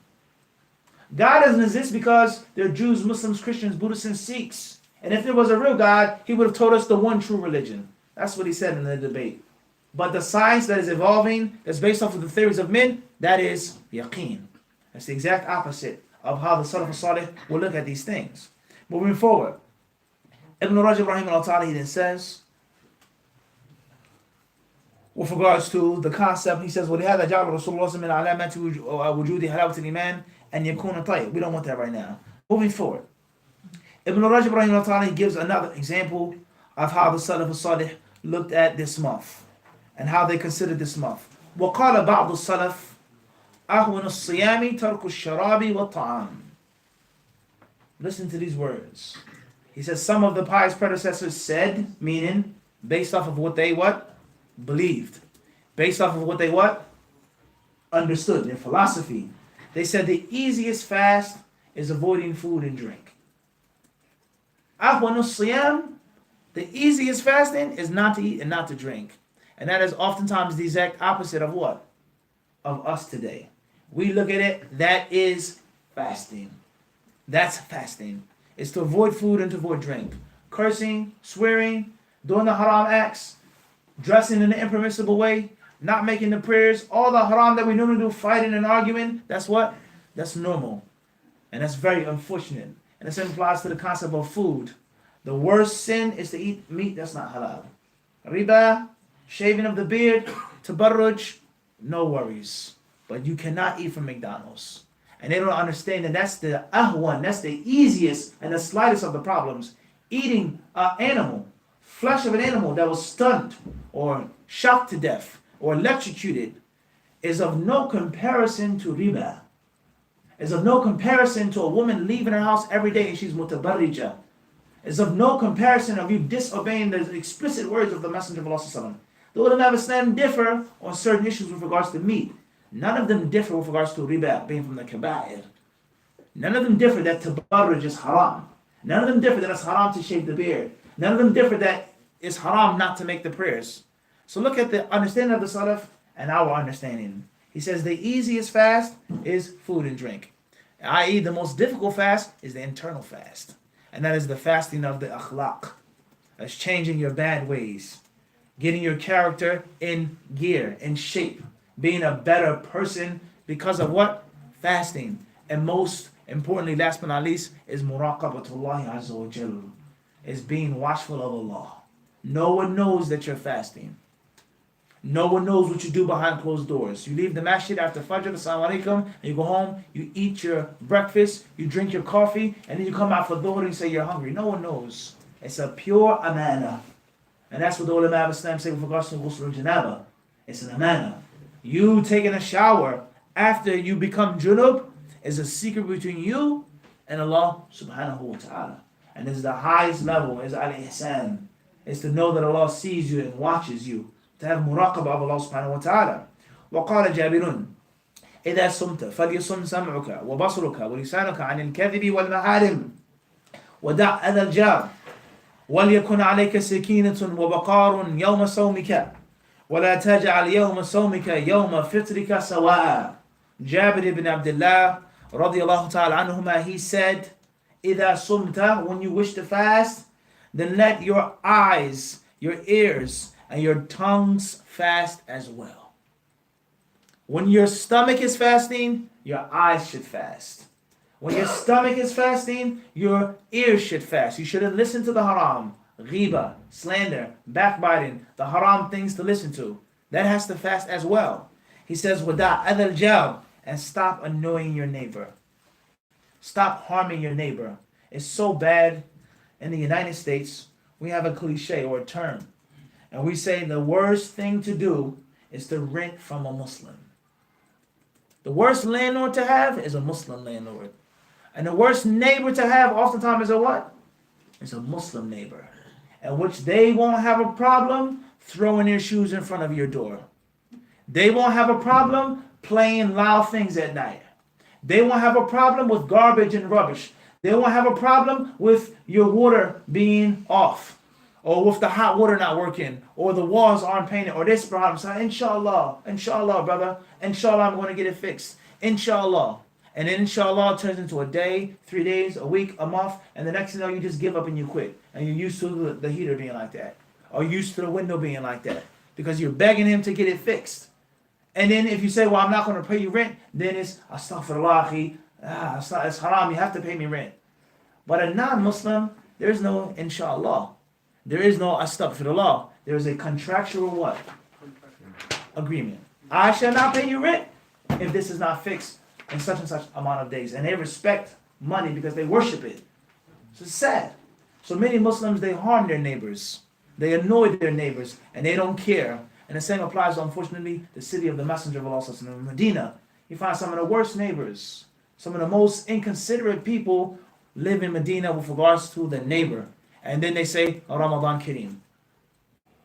God doesn't exist because there are Jews, Muslims, Christians, Buddhists, and Sikhs. And if there was a real God, he would have told us the one true religion. That's what he said in the debate. But the science that is evolving, that's based off of the theories of men, that is yaqeen. That's the exact opposite of how the Salaf Salih will look at these things. Moving forward, Ibn Rajab rahimahullah ta'ala, he then says, with regards to the concept, he says, وَلِهَذَا جَعْلَ رَسُولُ اللَّهِ مِنْ عَلَامَةِ وُجُودِ حَلَاوَةِ الْإِيمَانِ أَنْ يَكُونَ طَيِّبٍ. We don't want that right now. Moving forward, Ibn Rajab rahimahullah ta'ala, he gives another example of how the Salaf Salih looked at this month and how they considered this month. وَقَالَ بَعْضُ السَّلَفِ أَهْوَنُ الصِّيَامِ تَرْكُ الشَّرَابِ وَالطَّعَامِ. Listen to these words. He says some of the pious predecessors said, meaning based off of what they what? Believed. Based off of what they what? Understood, their philosophy. They said the easiest fast is avoiding food and drink. أَهْوَنُ الصِّيَامِ, the easiest fasting is not to eat and not to drink. And that is oftentimes the exact opposite of what? Of us today. We look at it, that is fasting. That's fasting. It's to avoid food and to avoid drink. Cursing, swearing, doing the haram acts, dressing in an impermissible way, not making the prayers, all the haram that we normally do, fighting and arguing, that's what? That's normal. And that's very unfortunate. And the same applies to the concept of food. The worst sin is to eat meat that's not halal. Riba, shaving of the beard, tabarruj, no worries. But you cannot eat from McDonald's. And they don't understand that that's the ahwan, that's the easiest and the slightest of the problems. Eating an animal, flesh of an animal that was stunned or shocked to death or electrocuted is of no comparison to riba. Is of no comparison to a woman leaving her house every day and she's mutabarrija. is of no comparison of you disobeying the explicit words of the Messenger of Allah sallallahu alaihi wasallam. The ulama of Islam differ on certain issues with regards to meat. None of them differ with regards to riba being from the kaba'ir. None of them differ that tabarruj is haram. None of them differ that it's haram to shave the beard. None of them differ that it's haram not to make the prayers. So look at the understanding of the Salaf and our understanding. He says the easiest fast is food and drink. I.e. the most difficult fast is the internal fast. And that is the fasting of the akhlaq. That's changing your bad ways. Getting your character in gear, in shape. Being a better person because of what? Fasting. And most importantly, last but not least, is muraqabatullahi azza wa jal. Is being watchful of Allah. No one knows that you're fasting. No one knows what you do behind closed doors. You leave the masjid after Fajr, assalamu alaikum, and you go home, you eat your breakfast, you drink your coffee, and then you come out for dhuhr and you say you're hungry. No one knows. It's a pure amana. And that's what the ulama of Islam say with regards to ghusl al-janaba. It's an amana. You taking a shower after you become junub is a secret between you and Allah subhanahu wa ta'ala. And this is the highest level, is al-ihsan. It's to know that Allah sees you and watches you. To have muraqabah of Allah subhanahu wa ta'ala. وقال جابر إذا صمت فليصم سمعك وبصرك ولسانك عن الكذب والمحارم ودع أذى الجار وليكن عليك سكينة وبقار يوم صومك ولا تجعل يوم صومك يوم فطرك سواء. Jabir ibn Abdullah radiallahu ta'ala anhuma, he said, إذا صمت, when you wish to fast, then let your eyes, your ears, and your tongues fast as well. When your stomach is fasting, your eyes should fast. When your stomach is fasting, your ears should fast. You shouldn't listen to the haram, ghiba, slander, backbiting, the haram things to listen to. That has to fast as well. He says, wada adal jab, and stop annoying your neighbor. Stop harming your neighbor. It's so bad. In the United States, we have a cliche or a term. And we say the worst thing to do is to rent from a Muslim. The worst landlord to have is a Muslim landlord. And the worst neighbor to have oftentimes is a what? It's a Muslim neighbor. And which they won't have a problem throwing their shoes in front of your door. They won't have a problem playing loud things at night. They won't have a problem with garbage and rubbish. They won't have a problem with your water being off, or with the hot water not working, or the walls aren't painted, or this problem. So inshallah, brother, inshallah I'm going to get it fixed. Inshallah. And then inshallah turns into a day, 3 days, a week, a month, and the next thing you know you just give up and you quit. And you're used to the heater being like that, or used to the window being like that, because you're begging him to get it fixed. And then if you say, well, I'm not going to pay you rent, then it's astaghfirullah, it's haram, you have to pay me rent. But a non-Muslim, there is no inshallah. There is no astaghfirullah. There is a contractual what? Agreement. I shall not pay you rent if this is not fixed in such and such amount of days. And they respect money because they worship it. So it's sad. So many Muslims, they harm their neighbors. They annoy their neighbors and they don't care. And the same applies to, unfortunately, the city of the Messenger of Allah, Medina. You find some of the worst neighbors, some of the most inconsiderate people live in Medina with regards to the neighbor. And then they say, Ramadan Kareem,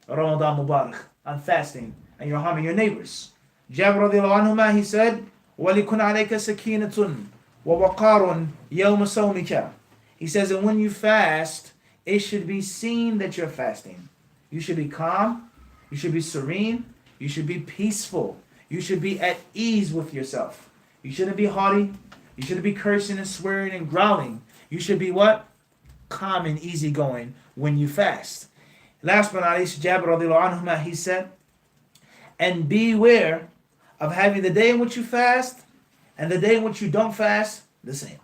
Ramadan Mubarak, I'm fasting, and you're harming your neighbors. Jabir radiallahu anhuma, he said, وَلِكُنْ عَلَيْكَ سَكِينَةٌ وَوَقَارٌ يَوْمَ صَوْمِكَ. He says that when you fast, it should be seen that you're fasting. You should be calm, you should be serene, you should be peaceful, you should be at ease with yourself. You shouldn't be haughty, you shouldn't be cursing and swearing and growling. You should be what? Calm and easygoing when you fast. Last but not least, Jabir radiallahu anhu, he said, and beware of having the day in which you fast and the day in which you don't fast the same.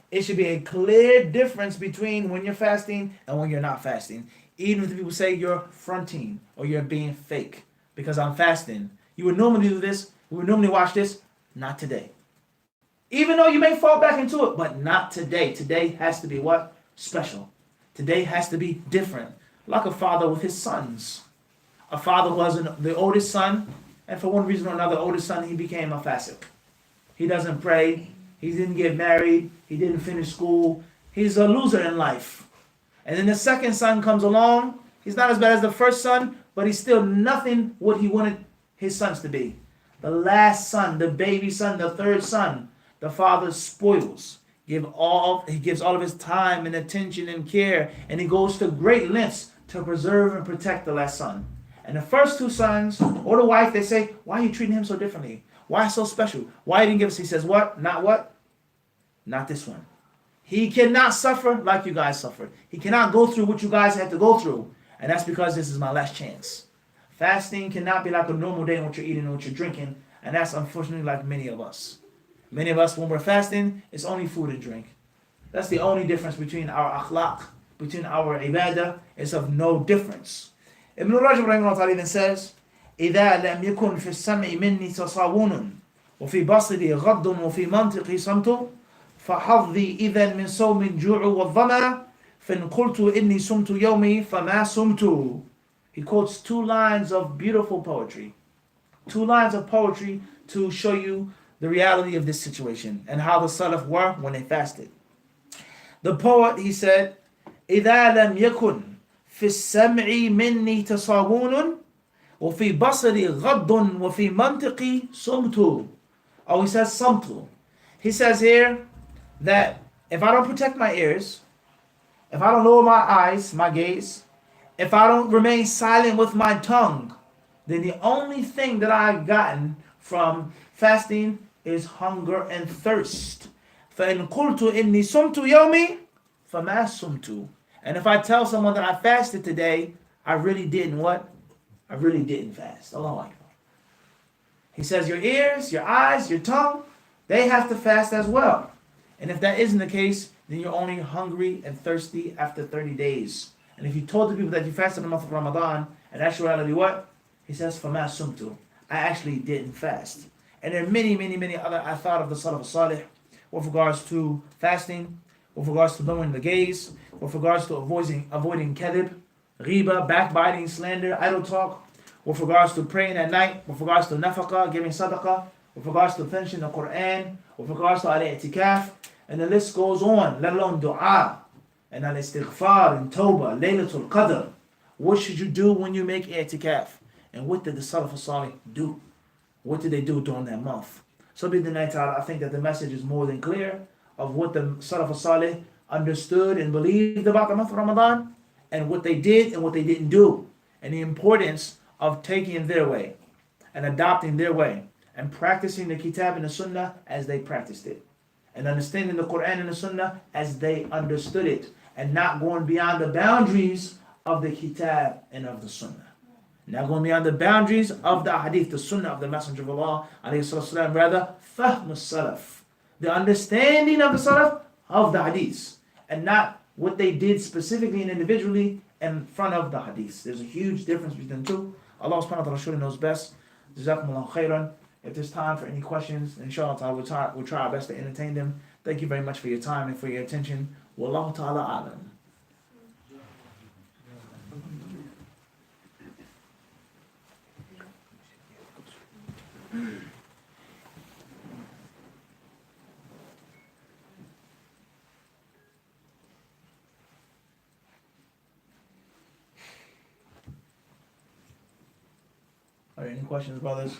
It should be a clear difference between when you're fasting and when you're not fasting. Even if the people say you're fronting or you're being fake because I'm fasting. You would normally do this, we would normally watch this, not today. Even though you may fall back into it, but not today. Today has to be what? Special. Today has to be different. Like a father with his sons. A father who has the oldest son, and for one reason or another, oldest son, he became a fasiq. He doesn't pray. He didn't get married. He didn't finish school. He's a loser in life. And then the second son comes along. He's not as bad as the first son, but he's still nothing what he wanted his sons to be. The last son, the baby son, the third son, the father spoils. He gives all of his time and attention and care, and he goes to great lengths to preserve and protect the last son. And the first two sons, or the wife, they say, why are you treating him so differently? Why so special? Why didn't give us? He says, what? Not what? Not this one. He cannot suffer like you guys suffered. He cannot go through what you guys had to go through. And that's because this is my last chance. Fasting cannot be like a normal day in what you're eating and what you're drinking. And that's unfortunately like many of us. Many of us, when we're fasting, it's only food and drink. That's the only difference between our akhlaq, between our ibadah. It's of no difference. Ibn Rajab rahimahullah even says, إِذَا لَمْ يَكُنْ فِي السَّمْعِ مِنِّي تَصَاوُنٌ وَفِي بَصْرِي غَضٌّ وَفِي مَنْطِقِي صَمْتٌ فَحَظِّي إِذًا مِنْ صَوْمِ الْجُوعُ وَالظَّمَأِ فَإِنْ قُلْتُ إِنِّي صُمْتُ يَوْمِي فَمَا صُمْتُ. He quotes two lines of beautiful poetry. Two lines of poetry to show you the reality of this situation and how the Salaf were when they fasted. The poet, he said, إِذَا لَمْ يَكُنْ فِي السَّمْعِ مِنِّي تَصَاوُنٌ وَفِي بَصَرِي غَضٌّ وَفِي مَنْطِقِي صُمْتُ. Oh, he says صَمْتُ. He says here that if I don't protect my ears, if I don't lower my eyes, my gaze, if I don't remain silent with my tongue, then the only thing that I've gotten from fasting is hunger and thirst. فَإِنْ قُلْتُ إِنِّي صُمْتُ يَوْمِي فَمَا صُمْتُ. And if I tell someone that I fasted today, I really didn't what? I really didn't fast. Allahu Akbar. He says your ears, your eyes, your tongue, they have to fast as well. And if that isn't the case, then you're only hungry and thirsty after 30 days. And if you told the people that you fasted in the month of Ramadan, in actuality what? He says, فَمَا سُمْتُ. I actually didn't fast. And there are many, many, many other thought of the Salaf Salih with regards to fasting, with regards to lowering the gaze, with regards to avoiding kadhib, ghiba, backbiting, slander, idle talk, with regards to praying at night, with regards to nafaqah, giving sadaqah, with regards to finishing the Quran, with regards to al-i'tikaf, and the list goes on, let alone dua, and al-istighfar, and tawbah, laylatul qadr. What should you do when you make i'tikaf? And what did the Salaf Salih do? What did they do during that month? So I think that the message is more than clear of what the Salaf Salih understood and believed about the month of Ramadan, and what they did and what they didn't do, and the importance of taking their way and adopting their way and practicing the Kitab and the Sunnah as they practiced it, and understanding the Quran and the Sunnah as they understood it, and not going beyond the boundaries of the Kitab and of the Sunnah. Not going beyond the boundaries of the Hadith, the Sunnah of the Messenger of Allah, ﷺ, rather, Fahm Salaf, the understanding of the Salaf of the Hadiths, and not what they did specifically and individually in front of the Hadiths. There's a huge difference between the two. Allah subhanahu wa ta'ala surely knows best. Jazakumullahu khairan. If there's time for any questions, inshallah, we'll try our best to entertain them. Thank you very much for your time and for your attention. Wallahu ta'ala alam. Are there any questions, brothers?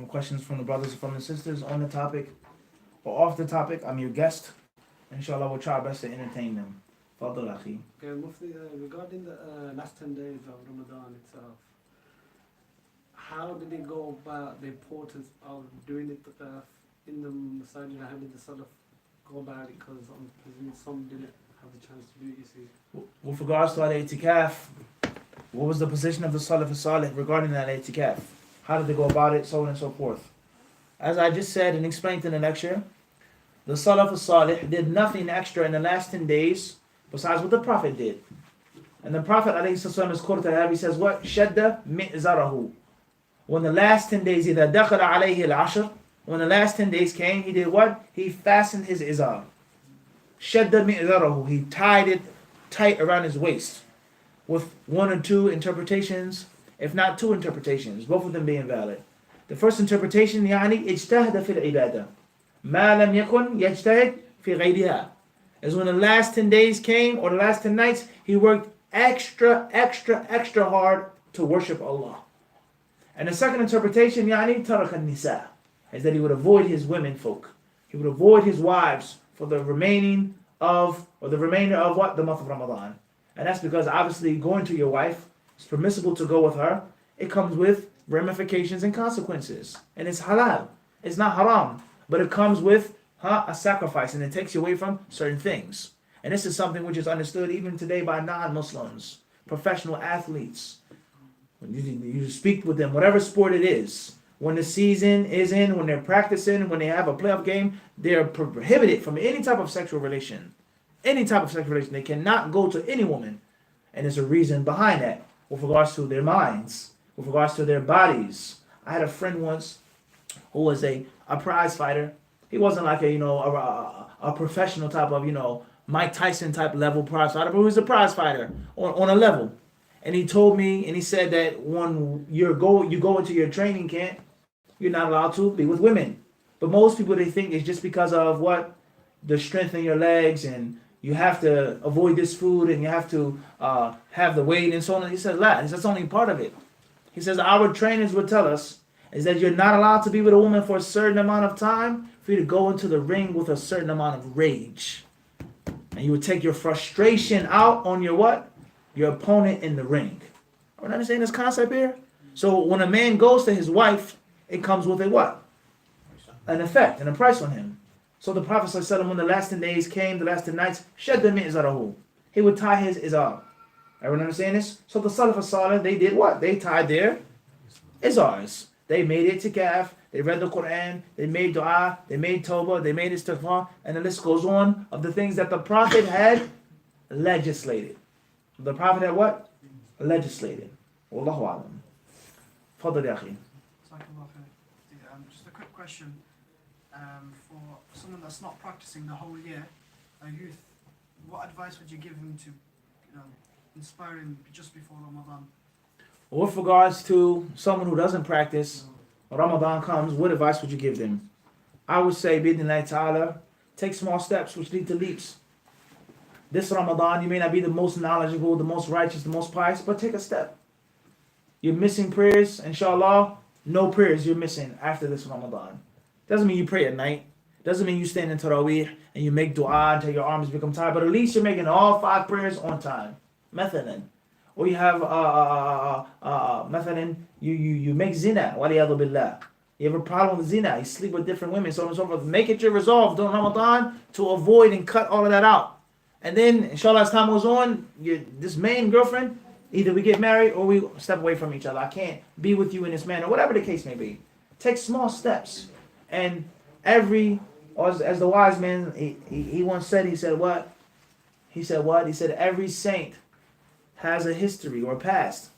Questions from the brothers and from the sisters on the topic or off the topic? I'm your guest. Inshallah, we'll try our best to entertain them. Fadl akhi. Okay, Mufti, regarding the last 10 days of Ramadan itself, how did they go about the importance of doing it in the Masajid? How did the Salaf go about it? Because I'm presuming some didn't have the chance to do it, you see. With regards to al-i'tikaf, what was the position of the Salaf Salih regarding that i'tikaf? How did they go about it, so on and so forth? As I just said and explained in the lecture, the Salaf Salih did nothing extra in the last 10 days besides what the Prophet did. And the Prophet ﷺ is quoted, he says, what? Shadda mi'zarahu. When the last 10 days, إِذَا دَخَلَ عَلَيْهِ الْعَشْرِ, when the last 10 days came, he did what? He fastened his izar. Shadda mi'zarahu. He tied it tight around his waist. With one or two interpretations, if not two interpretations, both of them being valid. The first interpretation, يعني اجتهد في العبادة ما لم يكن يجتهد في غيرها. is when the last 10 days came or the last 10 nights, he worked extra hard to worship Allah. And the second interpretation, يعني ترك النساء, is that he would avoid his women folk. He would avoid his wives for the remainder of what? The month of Ramadan. And that's because obviously going to your wife, it's permissible to go with her. It comes with ramifications and consequences. And it's halal. It's not haram. But it comes with a sacrifice, and it takes you away from certain things. And this is something which is understood even today by non-Muslims, professional athletes. When you speak with them, whatever sport it is, when the season is in, when they're practicing, when they have a playoff game, they're prohibited from any type of sexual relation. Any type of sexual relation. They cannot go to any woman. And there's a reason behind that with regards to their minds, with regards to their bodies. I had a friend once who was a prize fighter. He wasn't like a professional type of, Mike Tyson type level prize fighter, but he was a prize fighter on a level. And he told me, and he said that when you go into your training camp, you're not allowed to be with women. But most people, they think it's just because of what? The strength in your legs, and you have to avoid this food, and you have to have the weight and so on. And he says, that's only part of it. He says, our trainers would tell us is that you're not allowed to be with a woman for a certain amount of time for you to go into the ring with a certain amount of rage. And you would take your frustration out on your what? Your opponent in the ring. Are we understanding this concept here? So when a man goes to his wife, it comes with a what? An effect and a price on him. So the Prophet ﷺ, when the last 10 days came, the last 10 nights, shadda mi'zarahu. He would tie his izar. Everyone understand this? So the Salaf as-Salih, they did what? They tied their izars. They made itikaf, they read the Quran, they made dua, they made tawbah, they made istighfar, and the list goes on of the things that the Prophet had legislated. The Prophet had what? Legislated. Wallahu alam. Fadl ya akhi. Just a quick question. For someone that's not practicing the whole year, a youth, what advice would you give him to inspire him just before Ramadan? With regards to someone who doesn't practice, when Ramadan comes, what advice would you give them? I would say, bi'idhnillahi ta'ala, take small steps which lead to leaps. This Ramadan, you may not be the most knowledgeable, the most righteous, the most pious, but take a step. You're missing prayers, inshallah, no prayers you're missing after this Ramadan. Doesn't mean you pray at night. Doesn't mean you stand in Tarawih and you make dua until your arms become tired, but at least you're making all 5 prayers on time. Mathalan. Or you have, mathalan, you make zina, waliyadu billah. You have a problem with zina, you sleep with different women, so on and so forth. Make it your resolve during Ramadan to avoid and cut all of that out. And then, inshallah, as time goes on, this main girlfriend, either we get married or we step away from each other. I can't be with you in this manner, whatever the case may be. Take small steps. And as the wise man, he once said, he said what? He said every saint has a history or past.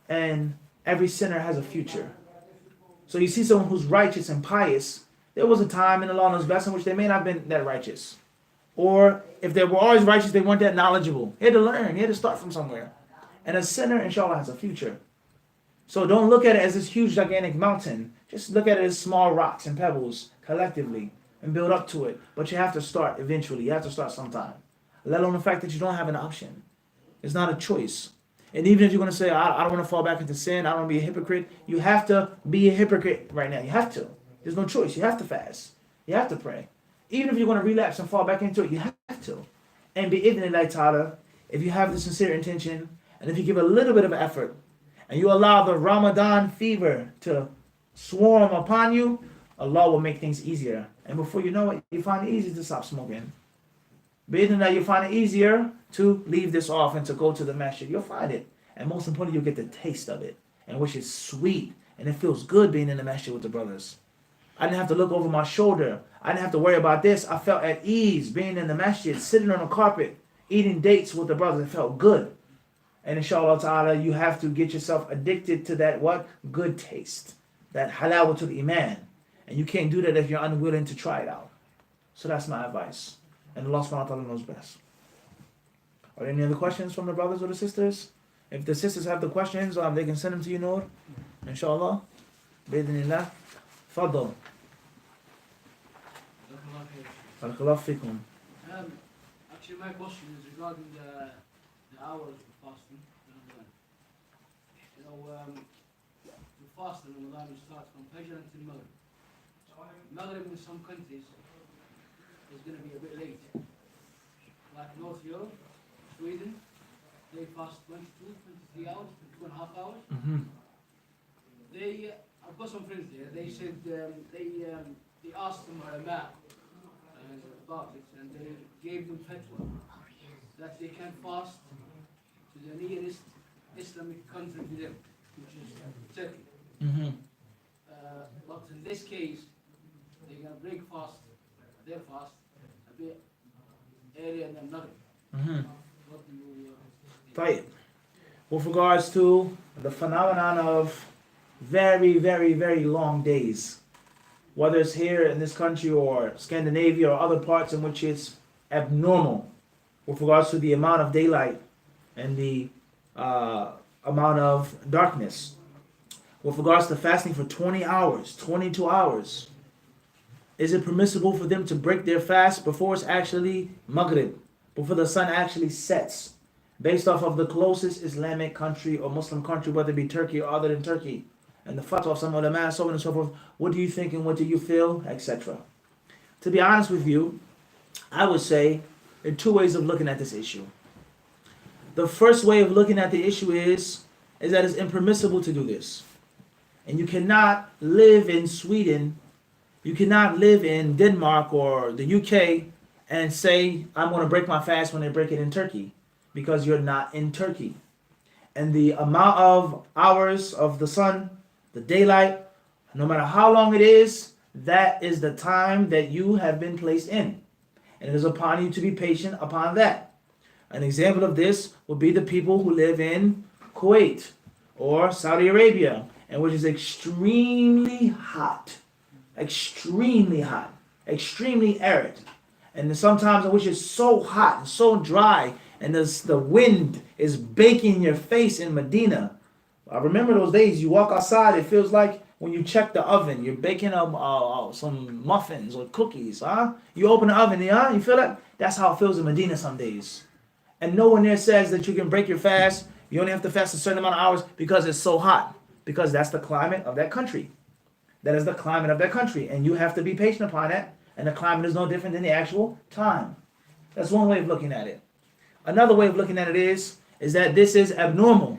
And every sinner has a future. So you see someone who's righteous and pious, there was a time in the law knows best in which they may not have been that righteous. Or if they were always righteous, they weren't that knowledgeable. He had to learn. He had to start from somewhere. And a sinner, inshallah, has a future. So don't look at it as this huge, gigantic mountain. Just look at it as small rocks and pebbles collectively and build up to it. But you have to start eventually. You have to start sometime. Let alone the fact that you don't have an option. It's not a choice. And even if you're going to say, I don't want to fall back into sin, I don't want to be a hypocrite, you have to be a hypocrite right now. You have to. There's no choice. You have to fast. You have to pray. Even if you're going to relapse and fall back into it, you have to. And bi'idhnillahi ta'ala, if you have the sincere intention, and if you give a little bit of effort, and you allow the Ramadan fever to swarm upon you, Allah will make things easier. And before you know it, you find it easy to stop smoking. Bi'idhnillah, you find it easier to leave this off and to go to the masjid. You'll find it. And most importantly, you'll get the taste of it, and which is sweet. And it feels good being in the masjid with the brothers. I didn't have to look over my shoulder. I didn't have to worry about this. I felt at ease being in the masjid, sitting on the carpet, eating dates with the brothers. It felt good. And inshallah ta'ala, you have to get yourself addicted to that what? Good taste. That halawatul iman. And you can't do that if you're unwilling to try it out. So that's my advice. And Allah subhanahu wa ta'ala knows best. Are there any other questions from the brothers or the sisters? If the sisters have the questions, they can send them to you, Noor. Inshallah. Bi-idhnillah. Fadl. Barakallahu fikum. Actually, my question is regarding the hours of fasting. The fast in Ramadan starts from Fajr until Maghrib. Maghrib in some countries is going to be a bit late. Like North Europe, Sweden, they fast 22, 23 hours, 22.5 hours. I've got some friends there, they said they asked them about it, and they gave them fatwa that they can fast to the nearest Islamic country to them, which is Turkey. But in this case, they're going to break their fast a bit earlier than Maghrib. What do you Right. With regards to the phenomenon of very, very, very long days, whether it's here in this country or Scandinavia or other parts in which it's abnormal with regards to the amount of daylight and the amount of darkness. With regards to fasting for 20 hours, 22 hours, is it permissible for them to break their fast before it's actually Maghrib, before the sun actually sets, based off of the closest Islamic country or Muslim country, whether it be Turkey or other than Turkey, and the fatwa of some ulama, so on and so forth? What do you think and what do you feel, etc.? To be honest with you, I would say there are two ways of looking at this issue. The first way of looking at the issue is that it's impermissible to do this. And you cannot live in Sweden, you cannot live in Denmark or the UK and say, I'm going to break my fast when they break it in Turkey, because you're not in Turkey. And the amount of hours of the sun, the daylight, no matter how long it is, that is the time that you have been placed in. And it is upon you to be patient upon that. An example of this would be the people who live in Kuwait or Saudi Arabia, and which is extremely hot, extremely arid, and sometimes in which it's so hot and so dry, and the wind is baking your face in Medina. I remember those days. You walk outside, it feels like when you check the oven, you're baking up some muffins or cookies. You open the oven, you feel that? That's how it feels in Medina some days. And no one there says that you can break your fast. You only have to fast a certain amount of hours because it's so hot. Because that's the climate of that country. That is the climate of that country. And you have to be patient upon that. And the climate is no different than the actual time. That's one way of looking at it. Another way of looking at it is that this is abnormal.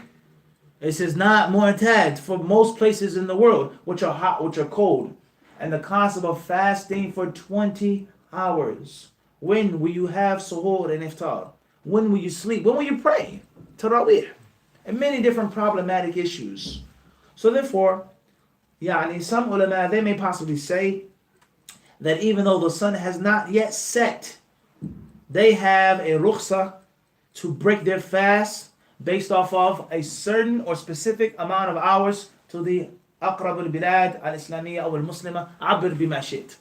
This is not mu'tad for most places in the world, which are hot, which are cold. And the concept of fasting for 20 hours. When will you have suhoor and iftar? When will you sleep? When will you pray? Tarawih. And many different problematic issues. So therefore, some ulama, they may possibly say that even though the sun has not yet set, they have a rukhsah to break their fast based off of a certain or specific amount of hours to the aqrab al-bilad al-islamiyya or al-muslima, abir bima shit.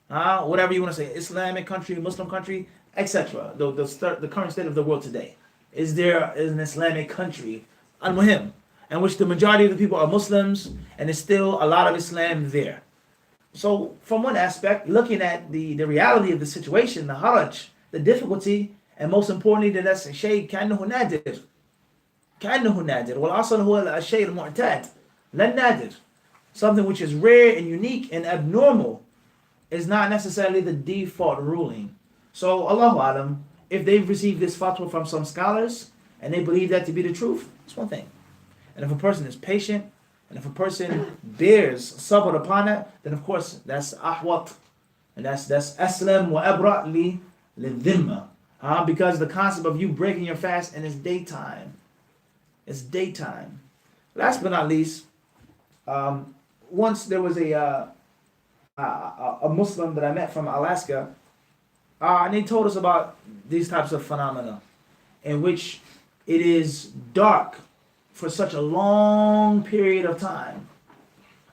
Whatever you want to say, Islamic country, Muslim country, etc. The current state of the world today. Is there an Islamic country, al-muhim, in which the majority of the people are Muslims, and there's still a lot of Islam there? So from one aspect, looking at the reality of the situation, the haraj, the difficulty, and most importantly, that that's shay كأنه نادر. كأنه نادر. والأصل هو الشيء المعتاد. لا نادر. Something which is rare and unique and abnormal is not necessarily the default ruling. So Allahu Alam, if they've received this fatwa from some scholars and they believe that to be the truth, it's one thing. And if a person is patient, and if a person bears sabr upon it, then of course that's ahwat, and that's aslam wa abra li dhimma. Because the concept of you breaking your fast and it's daytime. It's daytime. Last but not least, once there was a Muslim that I met from Alaska, and they told us about these types of phenomena in which it is dark for such a long period of time.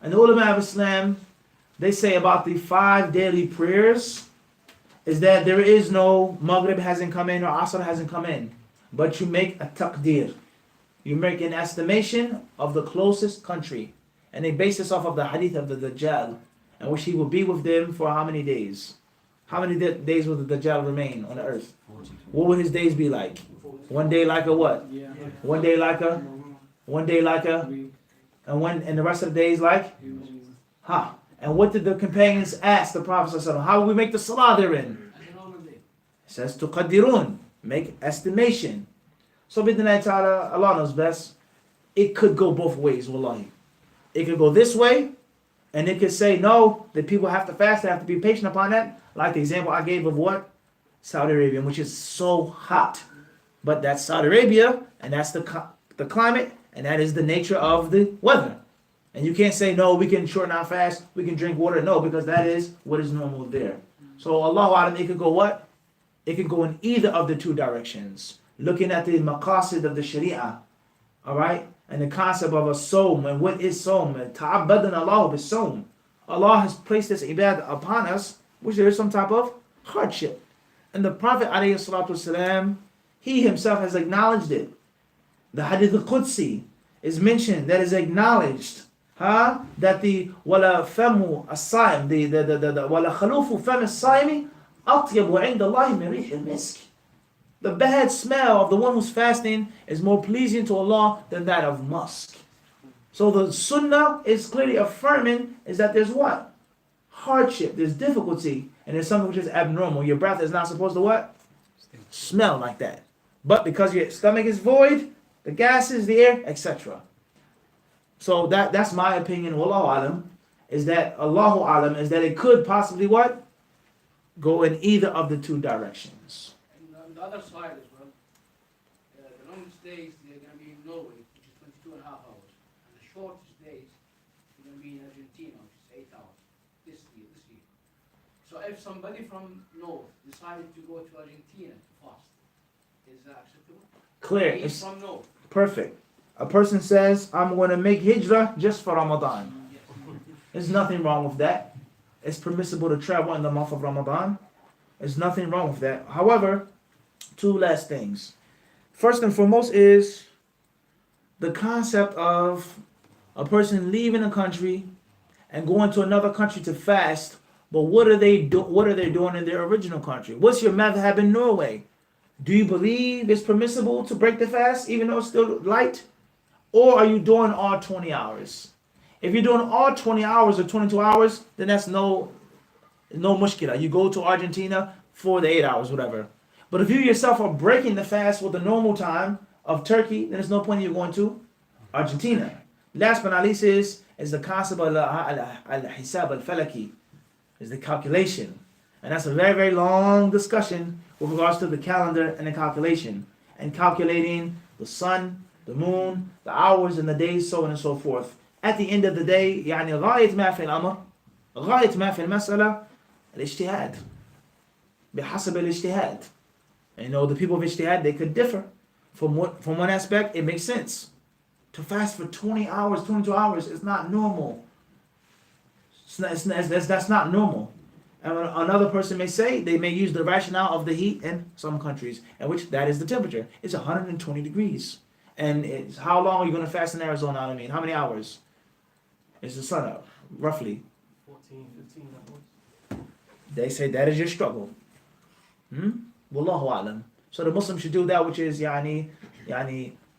And the ulama of Islam, they say about the 5 daily prayers is that there is no Maghrib hasn't come in or Asr hasn't come in, but you make a taqdir. You make an estimation of the closest country, and they base this off of the hadith of the Dajjal, in which he will be with them for how many days? How many days will the Dajjal remain on the earth? What would his days be like? One day like a what? Yeah. One day like a, one day like a, and the rest of the days like? And what did the companions ask the Prophet ﷺ? How will we make the salah therein? It says tuqaddirun, make estimation. So bidnillah ta'ala, Allah knows best. It could go both ways, wallahi. It could go this way, and it could say no, that people have to fast, they have to be patient upon that. Like the example I gave of what? Saudi Arabia, which is so hot. But that's Saudi Arabia, and that's the climate, and that is the nature of the weather. And you can't say, no, we can shorten our fast, we can drink water. No, because that is what is normal there. So Allahu A'lam, it could go what? It can go in either of the two directions. Looking at the maqasid of the Sharia, all right? And the concept of a sawm, and what is sawm? Ta'abbadan Allah bis sawm. Allah has placed this ibadah upon us, which there is some type of hardship. And the Prophet ﷺ, he himself has acknowledged it. The Hadith al-Qudsi is mentioned, that is acknowledged. That the wala famu as-saim, the wala khalufu fam as-saimi atyabu 'inda Allah min rih al-misk. The bad smell of the one who's fasting is more pleasing to Allah than that of musk. So the Sunnah is clearly affirming is that there's what? Hardship, there's difficulty, and there's something which is abnormal. Your breath is not supposed to what? Smell like that. But because your stomach is void, the gases, the air, etc. So that's my opinion, Wallahu Alam, is that Allahu Alam, is that it could possibly what? Go in either of the two directions. And on the other side as well, the longest days they're going to be in Norway, which is 22 and a half hours. And the shortest days they're going to be in Argentina, which is 8 hours this year. So if somebody from North decided to go to Argentina to fast, is that acceptable? Clear. He's from North. Perfect. A person says, I'm going to make hijrah just for Ramadan. There's nothing wrong with that. It's permissible to travel in the month of Ramadan. There's nothing wrong with that. However, two last things. First and foremost is the concept of a person leaving a country and going to another country to fast. But what are they doing in their original country? What's your madhab in Norway? Do you believe it's permissible to break the fast even though it's still light? Or are you doing all 20 hours? If you're doing all 20 hours or 22 hours, then that's no mushkila. You go to Argentina for the 8 hours, whatever. But if you yourself are breaking the fast with the normal time of Turkey, then there's no point in you going to Argentina. Last but not least is the concept of al-hisab al-falaki, is the calculation. And that's a very, very long discussion with regards to the calendar and the calculation. And calculating the sun, the moon, the hours and the days, so on and so forth. At the end of the day, يعني غاية ما في الأمر غاية ما في المسألة الاجتهاد بحسب الاجتهاد. And the people of ijtihad, they could differ. From one aspect, it makes sense. To fast for 20 hours, 22 hours is not normal. That's not normal. And another person may say, they may use the rationale of the heat in some countries, in which that is the temperature. It's 120 degrees. And it's, how long are you going to fast in Arizona? I mean, how many hours is the sun up, roughly? 14, 15 hours. They say that is your struggle. Wallahu a'lam. So the Muslim should do that which is yani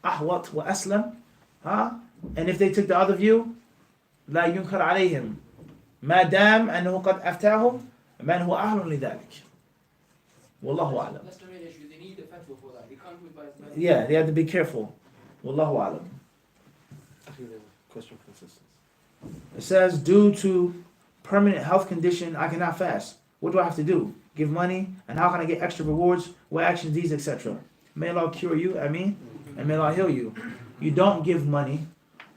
ahwat wa aslam. And if they took the other view, لا ينكر عليهم ما دام أنه قد أفتاه من هو أهل لذلك. Wallahu a'lam. That's the main issue. They need a fatwa for that. They can't do it by Yeah, they have to be careful. Wallahu a'lam. I think there's a question for sisters. It says, due to permanent health condition, I cannot fast. What do I have to do? Give money? And how can I get extra rewards? What actions, these, etc. May Allah cure you, and may Allah heal you. You don't give money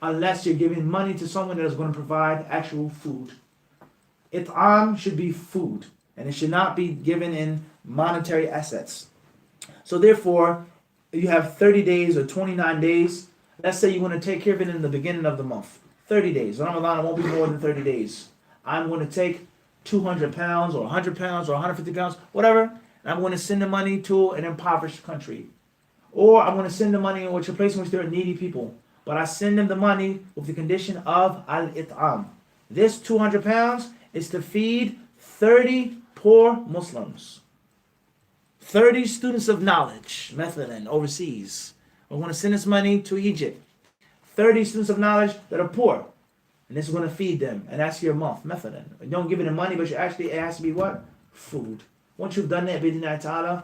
unless you're giving money to someone that is going to provide actual food. It'am should be food, and it should not be given in monetary assets. So therefore, you have 30 days or 29 days. Let's say you want to take care of it in the beginning of the month. 30 days. Ramadan won't be more than 30 days. I'm going to take 200 pounds or 100 pounds or 150 pounds, whatever, and I'm going to send the money to an impoverished country. Or I'm going to send the money in a place in which there are needy people. But I send them the money with the condition of al-it'am. This 200 pounds is to feed 30 poor Muslims. 30 students of knowledge, مثلا, overseas. We want to send this money to Egypt. 30 students of knowledge that are poor. And this is going to feed them. And that's your month, مثلا. You don't give them money, but it has to be what? Food. Once you've done that, bidinai ta'ala,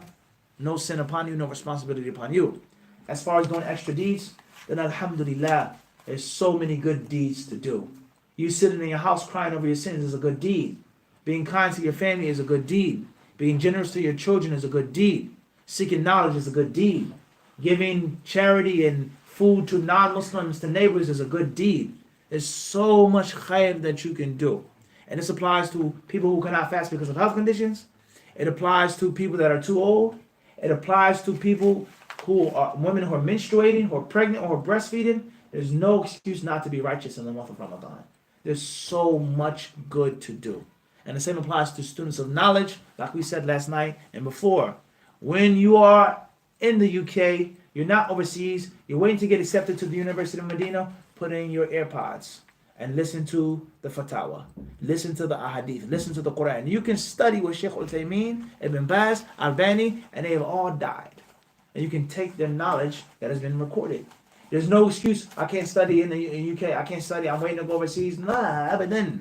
no sin upon you, no responsibility upon you. As far as doing extra deeds, then alhamdulillah, there's so many good deeds to do. You sitting in your house crying over your sins is a good deed. Being kind to your family is a good deed. Being generous to your children is a good deed. Seeking knowledge is a good deed. Giving charity and food to non-Muslims, to neighbors is a good deed. There's so much khair that you can do. And this applies to people who cannot fast because of health conditions. It applies to people that are too old. It applies to people who are women who are menstruating, who are pregnant, or who are breastfeeding. There's no excuse not to be righteous in the month of Ramadan. There's so much good to do. And the same applies to students of knowledge, like we said last night and before. When you are in the UK, you're not overseas, you're waiting to get accepted to the University of Medina, put in your AirPods and listen to the fatwa, listen to the ahadith, listen to the Quran. You can study with Sheikh Uthaymeen, Ibn Baz, Albani, and they have all died. And you can take their knowledge that has been recorded. There's no excuse, I can't study in the UK, I can't study, I'm waiting to go overseas. Nah, abadan.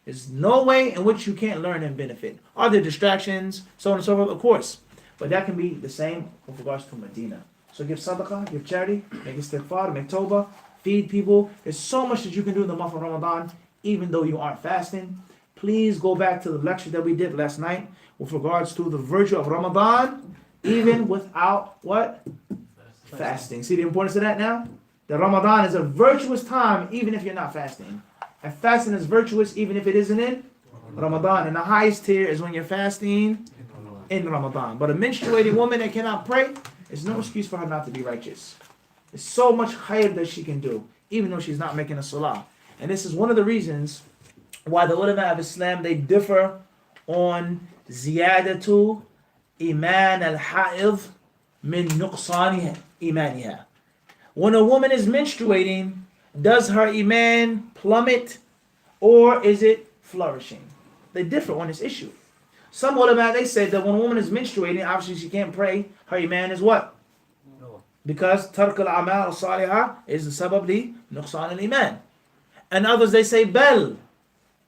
There's no way in which you can't learn and benefit. Are there distractions, so on and so forth? Of course. But that can be the same with regards to Medina. So give sadaqah, give charity, make istighfar, make tawbah, feed people. There's so much that you can do in the month of Ramadan, even though you aren't fasting. Please go back to the lecture that we did last night with regards to the virtue of Ramadan, even without what? Fasting. See the importance of that now? That Ramadan is a virtuous time, even if you're not fasting. And fasting is virtuous even if it isn't in Ramadan. And the highest tier is when you're fasting in Ramadan. But a menstruating woman that cannot pray, there's no excuse for her not to be righteous. There's so much khair that she can do, even though she's not making a salah. And this is one of the reasons why the ulama of Islam, they differ on ziyadatu iman al-ha'idh min nuqsani imaniha. When a woman is menstruating, does her iman plummet or is it flourishing? They differ on this issue. Some ulama, they say that when a woman is menstruating, obviously she can't pray, her iman is what? No. Because tark al-amal al-salihah is the sabab li nuqsan al-iman. And others, they say, bal,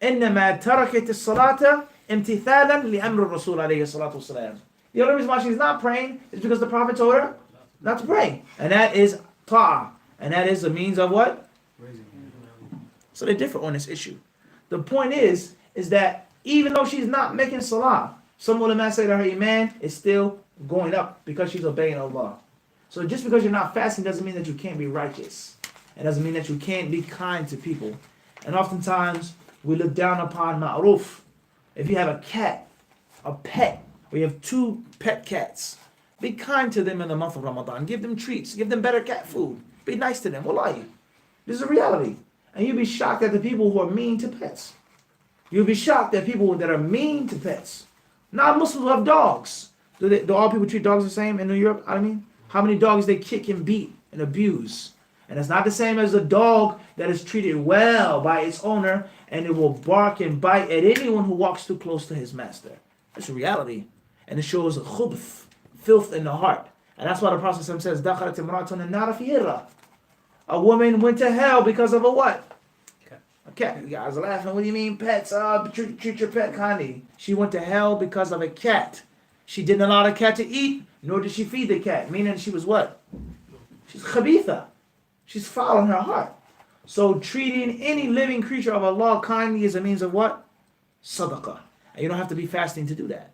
innama tarakat as-salata imtithalan li amr al-rasul alayhi salatu wasalam. The only reason why she's not praying is because the Prophet told her not to pray. And that is ta'ah. And that is a means of what? So they differ on this issue. The point is that even though she's not making salah, some ulama say that her iman is still going up because she's obeying Allah. So just because you're not fasting doesn't mean that you can't be righteous. It doesn't mean that you can't be kind to people. And oftentimes we look down upon ma'ruf. If you have a cat, a pet, or you have 2 pet cats, be kind to them in the month of Ramadan. Give them treats. Give them better cat food. Be nice to them. Wallahi. This is a reality. And you'll be shocked at the people who are mean to pets. You'll be shocked at people that are mean to pets. Non-Muslims love dogs. Do all people treat dogs the same in New York? I mean, how many dogs they kick and beat and abuse? And it's not the same as a dog that is treated well by its owner and it will bark and bite at anyone who walks too close to his master. That's a reality. And it shows a khubth, filth in the heart. And that's why the Prophet says, دَخَلَتِ امْرَأَةٌ النَّارَ فِي هِرَّةٍ. A woman went to hell because of a what? A cat. You guys are laughing. What do you mean pets? Treat your pet kindly. She went to hell because of a cat. She didn't allow the cat to eat, nor did she feed the cat. Meaning she was what? She's khabitha. She's foul in her heart. So treating any living creature of Allah kindly is a means of what? Sadaqah. And you don't have to be fasting to do that.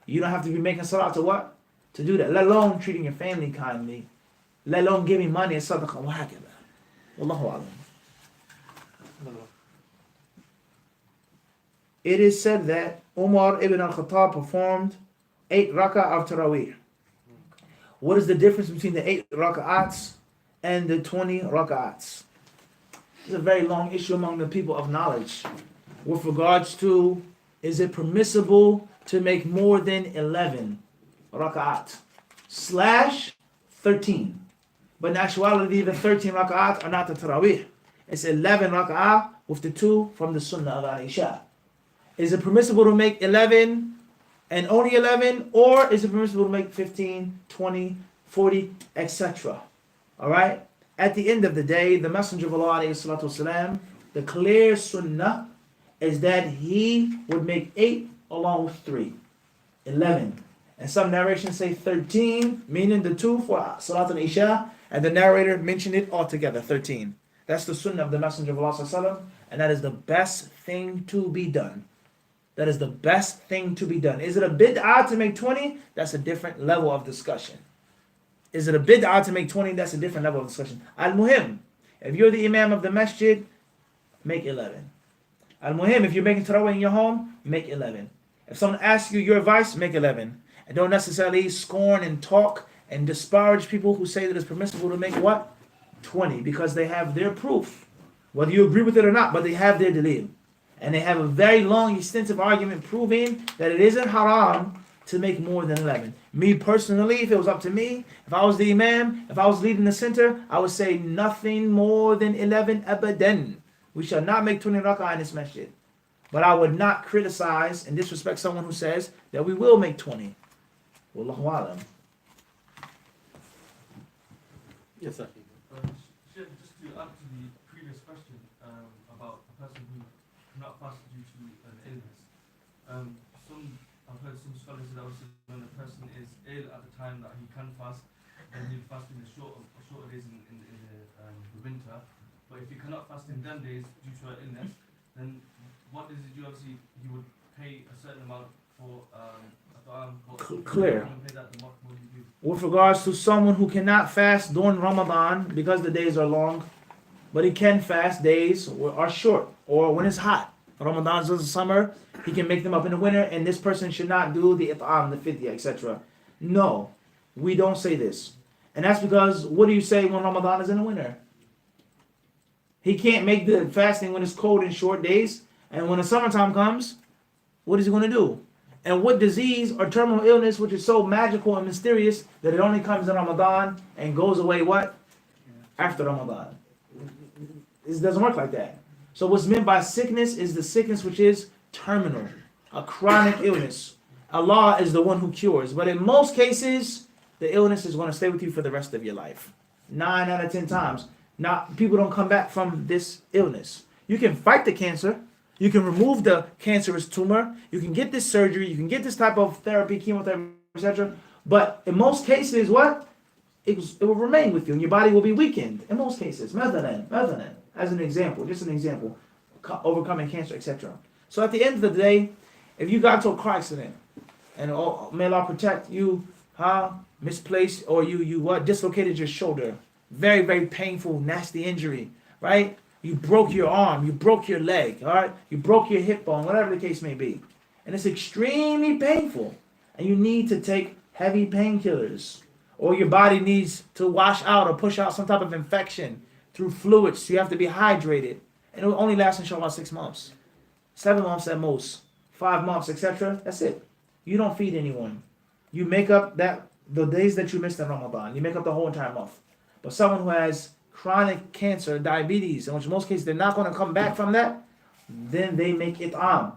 You don't have to be making salah to what? To do that. Let alone treating your family kindly. Let alone giving money and sadaqah. Wallahu a'lam. It is said that Umar ibn al-Khattab performed 8 rak'ah of Tarawih. What is the difference between the 8 rak'ahs and the 20 rak'ahs? It's a very long issue among the people of knowledge with regards to, is it permissible to make more than 11 rak'at / 13? But in actuality, the 13 rak'at are not the Tarawih. It's 11 rak'ah with the 2 from the Sunnah of Aisha. Is it permissible to make 11 and only 11, or is it permissible to make 15, 20, 40, etc.? All right? At the end of the day, the Messenger of Allah والسلام, the clear sunnah is that he would make 8 along with 3, 11. And some narrations say 13, meaning the 2 for Salat al-Isha, and the narrator mentioned it altogether, 13. That's the sunnah of the Messenger of Allah sallallahu, and that is the best thing to be done. That is the best thing to be done. Is it a bid'ah to make 20? That's a different level of discussion. Is it a bid'ah to make 20? That's a different level of discussion. Al-Muhim, if you're the imam of the masjid, make 11. Al-Muhim, if you're making tarawih in your home, make 11. If someone asks you your advice, make 11. And don't necessarily scorn and talk and disparage people who say that it's permissible to make what? 20, because they have their proof. Whether you agree with it or not, but they have their dalil. And they have a very long, extensive argument proving that it isn't haram to make more than 11. Me personally, if it was up to me, if I was the imam, if I was leading the center, I would say nothing more than 11 abadan. We shall not make 20 rak'ah in this masjid. But I would not criticize and disrespect someone who says that we will make 20. Wallahu alam. Yes, sir. Sheikh, just to add to the previous question about a person who cannot fast due to an illness. I've heard some scholars that also when a person is ill at the time that he can fast, then he'll fast in the shorter days in the winter. But if he cannot fast in them days due to an illness, then what is it? You obviously he would pay a certain amount for clear. With regards to someone who cannot fast during Ramadan because the days are long, but he can fast days are short or when it's hot. Ramadan is in the summer, he can make them up in the winter, and this person should not do the it'am, the fidya, etc. No, we don't say this. And that's because what do you say when Ramadan is in the winter? He can't make the fasting when it's cold and short days, and when the summertime comes, what is he going to do? And what disease or terminal illness, which is so magical and mysterious that it only comes in Ramadan and goes away what? After Ramadan. It doesn't work like that. So what's meant by sickness is the sickness which is terminal, a chronic illness. Allah is the one who cures. But in most cases, the illness is going to stay with you for the rest of your life. 9 out of 10 times. People don't come back from this illness. You can fight the cancer. You can remove the cancerous tumor. You can get this surgery. You can get this type of therapy, chemotherapy, etc. But in most cases, what? It will remain with you, and your body will be weakened. In most cases, Mathalan, as an example, just an example, overcoming cancer, etc. So at the end of the day, if you got into a car accident, and may Allah protect you, misplaced, or you dislocated your shoulder, very, very painful, nasty injury, right? You broke your arm, you broke your leg, all right? You broke your hip bone, whatever the case may be. And it's extremely painful. And you need to take heavy painkillers. Or your body needs to wash out or push out some type of infection through fluids. So you have to be hydrated. And it will only last, inshallah, 6 months. 7 months at most. 5 months, etc. That's it. You don't feed anyone. You make up the days that you missed in Ramadan. You make up the whole entire month. But someone who has chronic cancer, diabetes, in which in most cases they're not going to come back from that, then they make it'am.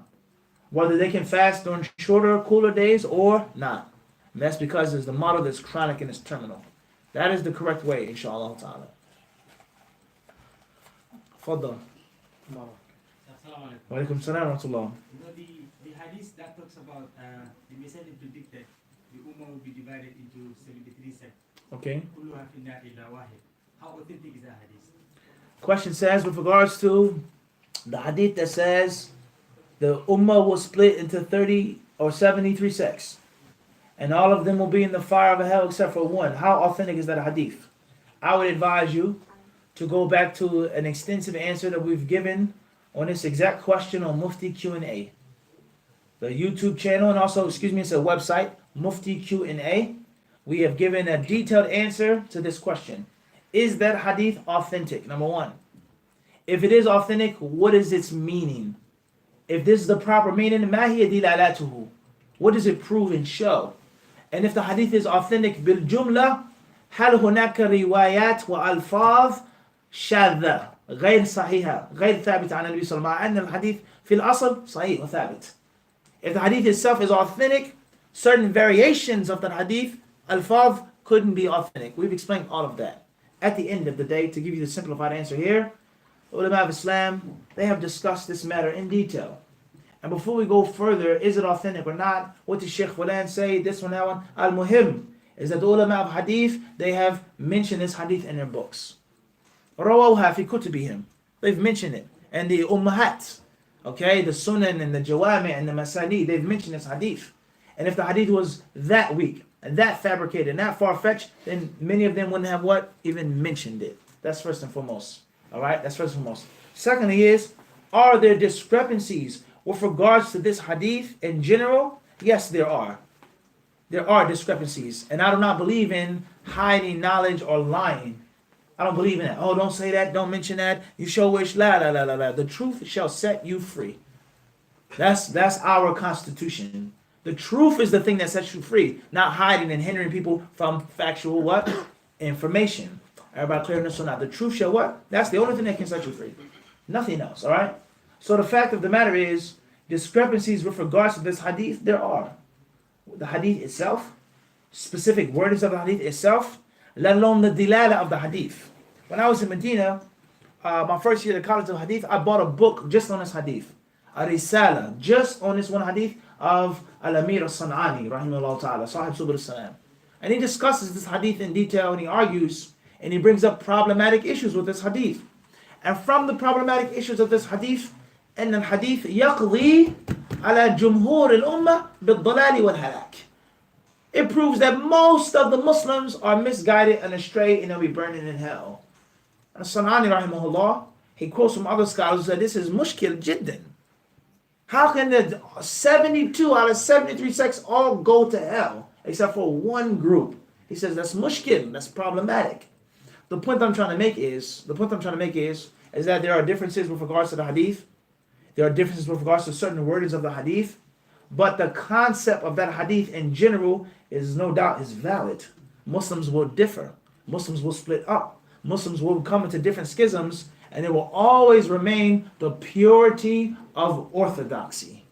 Whether they can fast during shorter, cooler days or not. And that's because it's the model that's chronic and it's terminal. That is the correct way, inshallah ta'ala. Faddal. Wa alaikum salam wa rahmatullah. The hadith that talks about the Messenger predicted the Ummah will be divided into 73 sects. Okay. How authentic is that hadith? Question says, with regards to the hadith that says the Ummah will split into 30 or 73 sects, and all of them will be in the fire of hell except for one. How authentic is that hadith? I would advise you to go back to an extensive answer that we've given on this exact question on Mufti Q&A. The YouTube channel, and also, it's a website, Mufti Q&A. We have given a detailed answer to this question. Is that hadith authentic? Number one. If it is authentic, what is its meaning? If this is the proper meaning, ما هي دلالته? What does it prove and show? And if the hadith is authentic بالجملة, هل هناك روايات وألفاظ شاذة غير صحيحة غير ثابتة عن النبي صلى الله عليه وسلم مع أن الحديث في الأصل صحيح وثابت. If the hadith itself is authentic, certain variations of the hadith, al-fadh couldn't be authentic. We've explained all of that. At the end of the day, to give you the simplified answer here, ulama of Islam, they have discussed this matter in detail. And before we go further, is it authentic or not? What does Shaykh Fulan say? This one, that one. Al-Muhim is that the ulama of hadith, they have mentioned this hadith in their books. Rawawha fi kutubihim. They've mentioned it. And the ummahat, okay, the sunan and the jawami and the masani, they've mentioned this hadith. And if the hadith was that weak and that fabricated and that far-fetched, then many of them wouldn't have what? Even mentioned it. That's first and foremost. Alright, that's first and foremost. Secondly is, are there discrepancies with regards to this hadith in general? Yes, there are. There are discrepancies. And I do not believe in hiding knowledge or lying. I don't believe in that. Oh, don't say that, don't mention that. You shall wish, la la la la la. The truth shall set you free. That's our constitution. The truth is the thing that sets you free, not hiding and hindering people from factual what? Information. Everybody clear on this or not? The truth shall what? That's the only thing that can set you free. Nothing else, all right? So the fact of the matter is, discrepancies with regards to this hadith, there are. The hadith itself, specific wordings of the hadith itself, let alone the dilala of the hadith. When I was in Medina, my first year at the College of Hadith, I bought a book just on this hadith. A risala, just on this one hadith of Al-Amir al-San'ani, rahimahullah ta'ala, Sahib Subul al-Salam. And he discusses this hadith in detail, and he argues, and he brings up problematic issues with this hadith. And from the problematic issues of this hadith, أن الحديث يقضي على جمهور الأمة بالضلال والهلاك. It proves that most of the Muslims are misguided and astray and they'll be burning in hell. And Sanani rahimahullah, he quotes from other scholars that this is mushkil jiddan. How can the 72 out of 73 sects all go to hell except for one group? He says that's mushkil, that's problematic. The point I'm trying to make is that there are differences with regards to the hadith. There are differences with regards to certain wordings of the hadith. But the concept of that hadith in general is no doubt is valid. Muslims will differ. Muslims will split up. Muslims will come into different schisms, and it will always remain the purity of orthodoxy.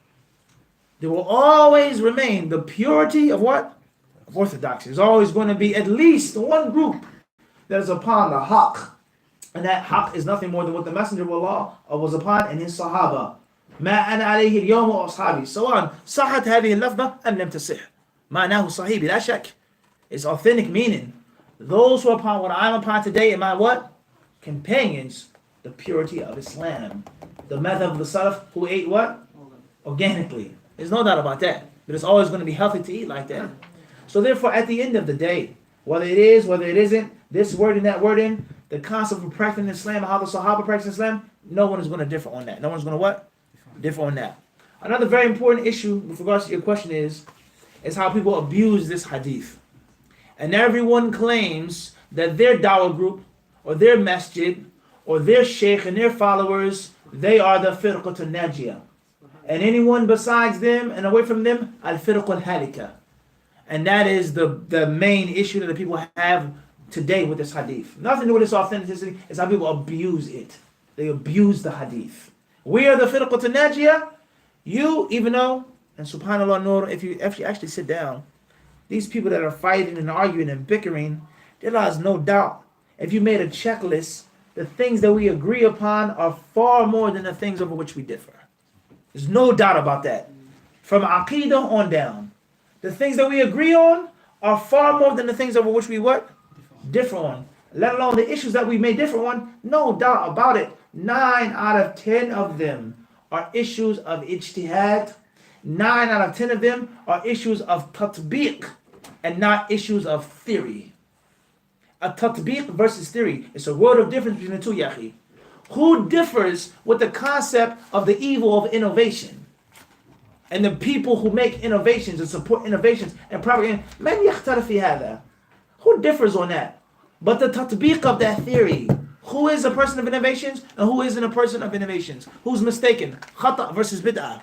There will always remain the purity of what? Of orthodoxy. There's always going to be at least one group that is upon the haqq. And that haqq is nothing more than what the Messenger of Allah was upon and his Sahaba. ما أنا عليه اليوم وأصحابي سواء صحت هذه اللفظة أم لم تصح معناه صحيح بلا شك. It's authentic meaning. Those who are upon what I'm upon today and my what? Companions, the purity of Islam. The madhab of the Salaf who ate what? Organically. There's no doubt about that. But it's always going to be healthy to eat like that. So therefore, at the end of the day, whether it is, whether it isn't, this word and that word in, the concept of practicing Islam, how the Sahaba practice Islam, no one is going to differ on that. No one's going to what? Differ on that. Another very important issue with regards to your question is how people abuse this hadith. And everyone claims that their dawah group or their masjid or their sheikh and their followers, they are the firqatul najiyah. And anyone besides them and away from them, al-firqul halika. And that is the main issue that the people have today with this hadith. Nothing to do with its authenticity, it's how people abuse it. They abuse the hadith. We are the firqatul najiyah. You, even though, and subhanAllah nur, if you actually sit down, these people that are fighting and arguing and bickering, there lies no doubt. If you made a checklist, the things that we agree upon are far more than the things over which we differ. There's no doubt about that. From Aqidah on down. The things that we agree on are far more than the things over which we what? Differ on. Let alone the issues that we may differ on, no doubt about it. 9 out of 10 of them are issues of ijtihad. 9 out of 10 of them are issues of tatbiq and not issues of theory. A tatbiq versus theory. It's a world of difference between the two, yahi. Who differs with the concept of the evil of innovation? And the people who make innovations and support innovations and propaganda. Man yakhtalif fi hadha. Who differs on that? But the tatbiq of that theory. Who is a person of innovations and who isn't a person of innovations? Who's mistaken? Khata versus bid'ah.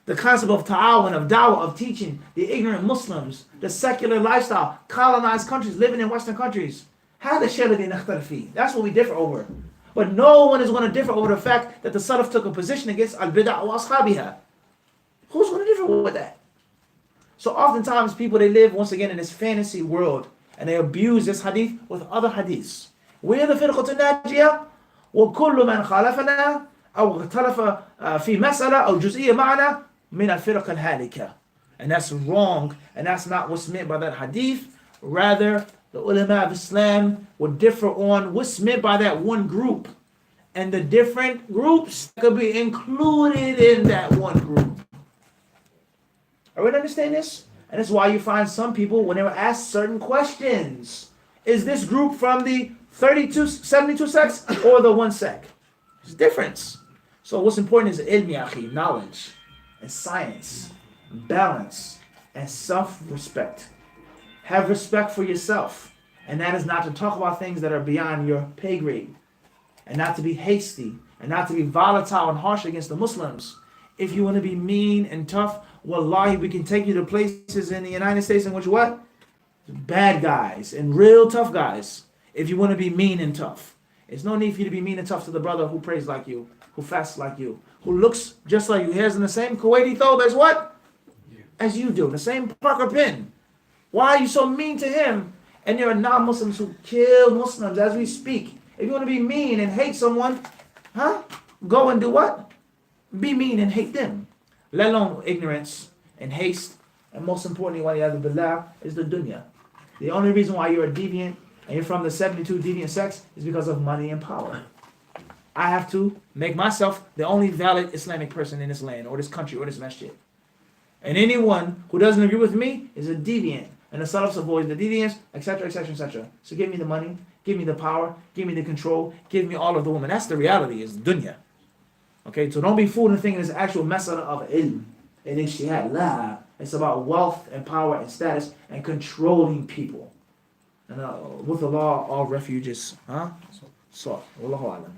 The concept of ta'awun, of dawah, of teaching the ignorant Muslims, the secular lifestyle, colonized countries, living in Western countries. That's what we differ over. But no one is going to differ over the fact that the Salaf took a position against al-bid'ah wa ashabiha. Who's going to differ with that? So oftentimes people, they live once again in this fantasy world and they abuse this hadith with other hadiths. We're the firqat al-najiyah وكل من خالفنا أو اختلف في مسألة أو جزئية معنا من الفرق الهالكة. And that's wrong, and that's not what's meant by that hadith. Rather, the ulama of Islam would differ on what's meant by that one group, and the different groups could be included in that one group. Are we understand this? And that's why you find some people, when they were asked certain questions, is this group from the 72 sects or the one sect? There's a difference. So what's important is ilmi, akhi, knowledge and science, balance and self-respect. Have respect for yourself. And that is not to talk about things that are beyond your pay grade. And not to be hasty. And not to be volatile and harsh against the Muslims. If you want to be mean and tough, wallahi, we can take you to places in the United States in which what? Bad guys and real tough guys. If you want to be mean and tough. There's no need for you to be mean and tough to the brother who prays like you, who fasts like you, who looks just like you. He has in the same Kuwaiti thobe as what? As you do. The same Parker pin. Why are you so mean to him? And there are non-Muslims who kill Muslims as we speak. If you want to be mean and hate someone, go and do what? Be mean and hate them. Let alone ignorance and haste. And most importantly, billah, is the dunya. The only reason why you're a deviant and you're from the 72 deviant sects is because of money and power. I have to make myself the only valid Islamic person in this land or this country or this masjid. And anyone who doesn't agree with me is a deviant. And the Salaf avoid the deviants, etc., etc., etc. So give me the money, give me the power, give me the control, give me all of the women. That's the reality, is dunya. Okay, so don't be fooled into thinking it's actual masala of ilm and ijtihad. La. It's about wealth and power and status and controlling people. And with the law, all refuges. So, wallahu alam.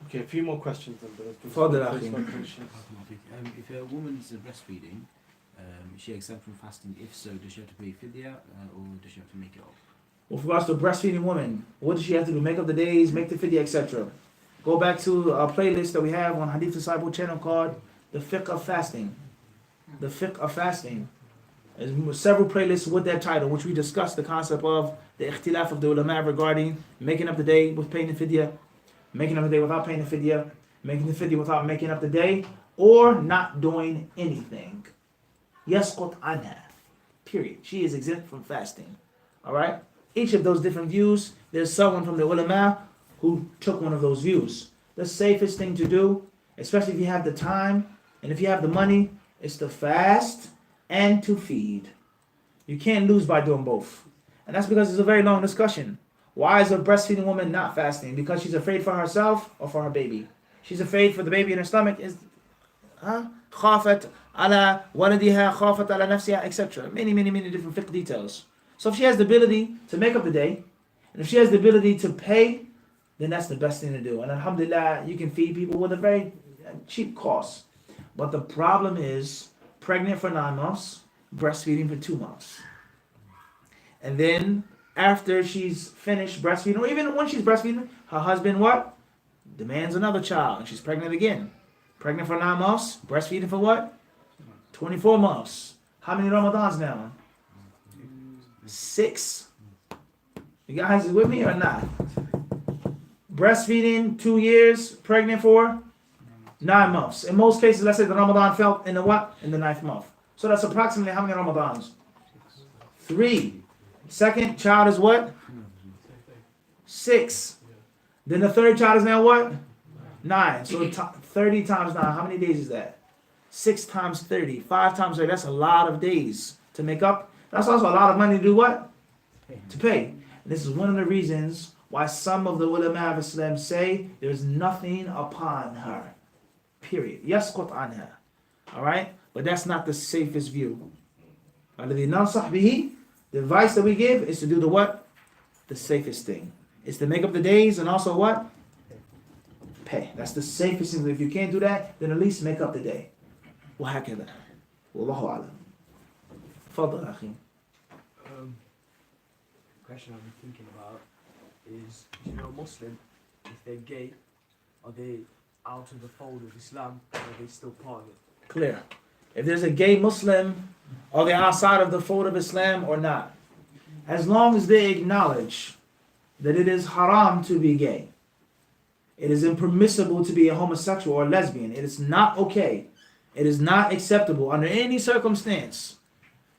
Okay, a few more questions then. Further, if a woman's breastfeeding, is she exempt from fasting? If so, does she have to pay fidya or does she have to make it up? With regards to a breastfeeding woman, what does she have to do? Make up the days, make the fidya, etc. Go back to a playlist that we have on HadithDisciple channel called The Fiqh of Fasting. The Fiqh of Fasting. There's several playlists with that title, which we discussed the concept of the ikhtilaf of the ulama regarding making up the day with paying the fidya, making up the day without paying the fidya, making the fidya without making up the day, or not doing anything. Yasqut anha. Period. She is exempt from fasting. Alright? Each of those different views, there's someone from the ulama who took one of those views. The safest thing to do, especially if you have the time and if you have the money, is to fast and to feed. You can't lose by doing both. And that's because it's a very long discussion. Why is a breastfeeding woman not fasting? Because she's afraid for herself or for her baby? She's afraid for the baby in her stomach. Khafat ala waladiha, khafat ala nafsiha, etc. Many different fiqh details. So if she has the ability to make up the day, and if she has the ability to pay, then that's the best thing to do. And alhamdulillah, you can feed people with a very cheap cost. But the problem is, pregnant for 9 months, breastfeeding for 2 months. And then after she's finished breastfeeding, or even when she's breastfeeding, her husband what? Demands another child, and she's pregnant again. Pregnant for 9 months, breastfeeding for what? 24 months. How many Ramadans now? 6. You guys with me or not? Breastfeeding 2 years, pregnant for 9 months. In most cases, let's say the Ramadan fell in the what? In the 9th month. So that's approximately how many Ramadans? 3. Second child is what? 6. Then the third child is now what? 9. So 30 times 9, how many days is that? 6 times 30, 5 times 30, that's a lot of days to make up. That's also a lot of money to do what? To pay. And this is one of the reasons why some of the ulama of Islam say there's nothing upon her. Period. Yasqut anha. Alright? But that's not the safest view. The advice that we give is to do the what? The safest thing. It's to make up the days and also what? Pay. That's the safest thing. If you can't do that, then at least make up the day. وهكذا. والله أعلم. تفضل أخي. Question I've been thinking about is, Muslim, if they're gay, are they out of the fold of Islam, or are they still part of it? Clear. if there's a gay Muslim, are they outside of the fold of Islam or not? As long as they acknowledge that it is haram to be gay, it is impermissible to be a homosexual or lesbian, it is not okay, it is not acceptable under any circumstance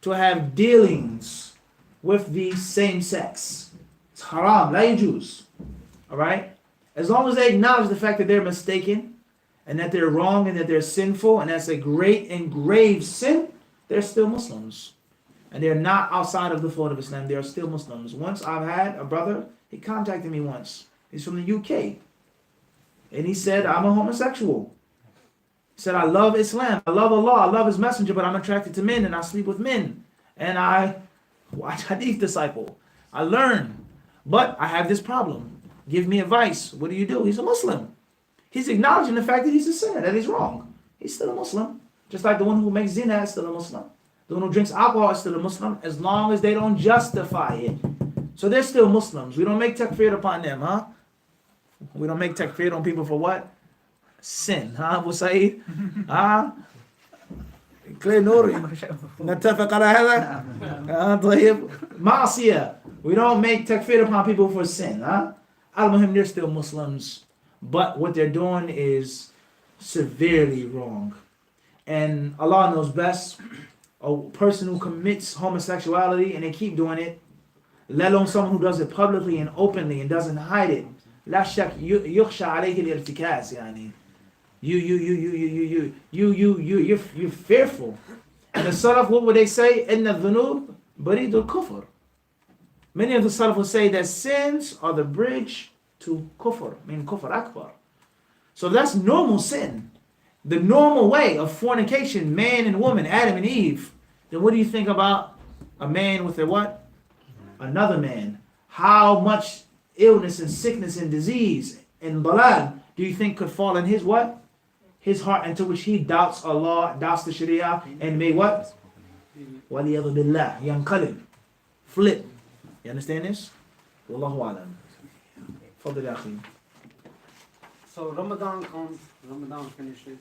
to have dealings with the same sex. It's haram, la yajuz. Alright? As long as they acknowledge the fact that they're mistaken, and that they're wrong, and that they're sinful, and that's a great and grave sin, they're still Muslims. And they're not outside of the fold of Islam, they are still Muslims. Once I've had a brother, he contacted me once. He's from the UK. And he said, I'm a homosexual. He said, I love Islam, I love Allah, I love His Messenger, but I'm attracted to men, and I sleep with men. And I watch HadithDisciple. I learn. But I have this problem. Give me advice. What do you do? He's a Muslim. He's acknowledging the fact that he's a sinner, that he's wrong. He's still a Muslim. Just like the one who makes zina is still a Muslim. The one who drinks alcohol is still a Muslim, as long as they don't justify it. So they're still Muslims. We don't make takfir upon them, huh? We don't make takfir on people for what? Sin, huh? Abu Saeed? Huh? Clear Nuri. نتفق على هذا؟ طيب. معصية. We don't make takfir upon people for sin, huh? Al-Muhim, they're still Muslims. But what they're doing is severely wrong. And Allah knows best. A person who commits homosexuality and they keep doing it, let alone someone who does it publicly and openly and doesn't hide it. لا شك يخشى عليه الارتكاز يعني. You're fearful. And the Salaf, what would they say? إن الذنوب بريد الكفر. Many of the Salaf would say that sins are the bridge to kufr, meaning kufr akbar. So that's normal sin. The normal way of fornication, man and woman, Adam and Eve. Then what do you think about a man with a what? Another man. How much illness and sickness and disease and balad do you think could fall in his what? His heart, into which he doubts Allah, doubts the Sharia, and may what? Waliyadu billah, yanqalib, flip. You understand this? Wallahu alam. Fadl akhi. So Ramadan comes, Ramadan finishes.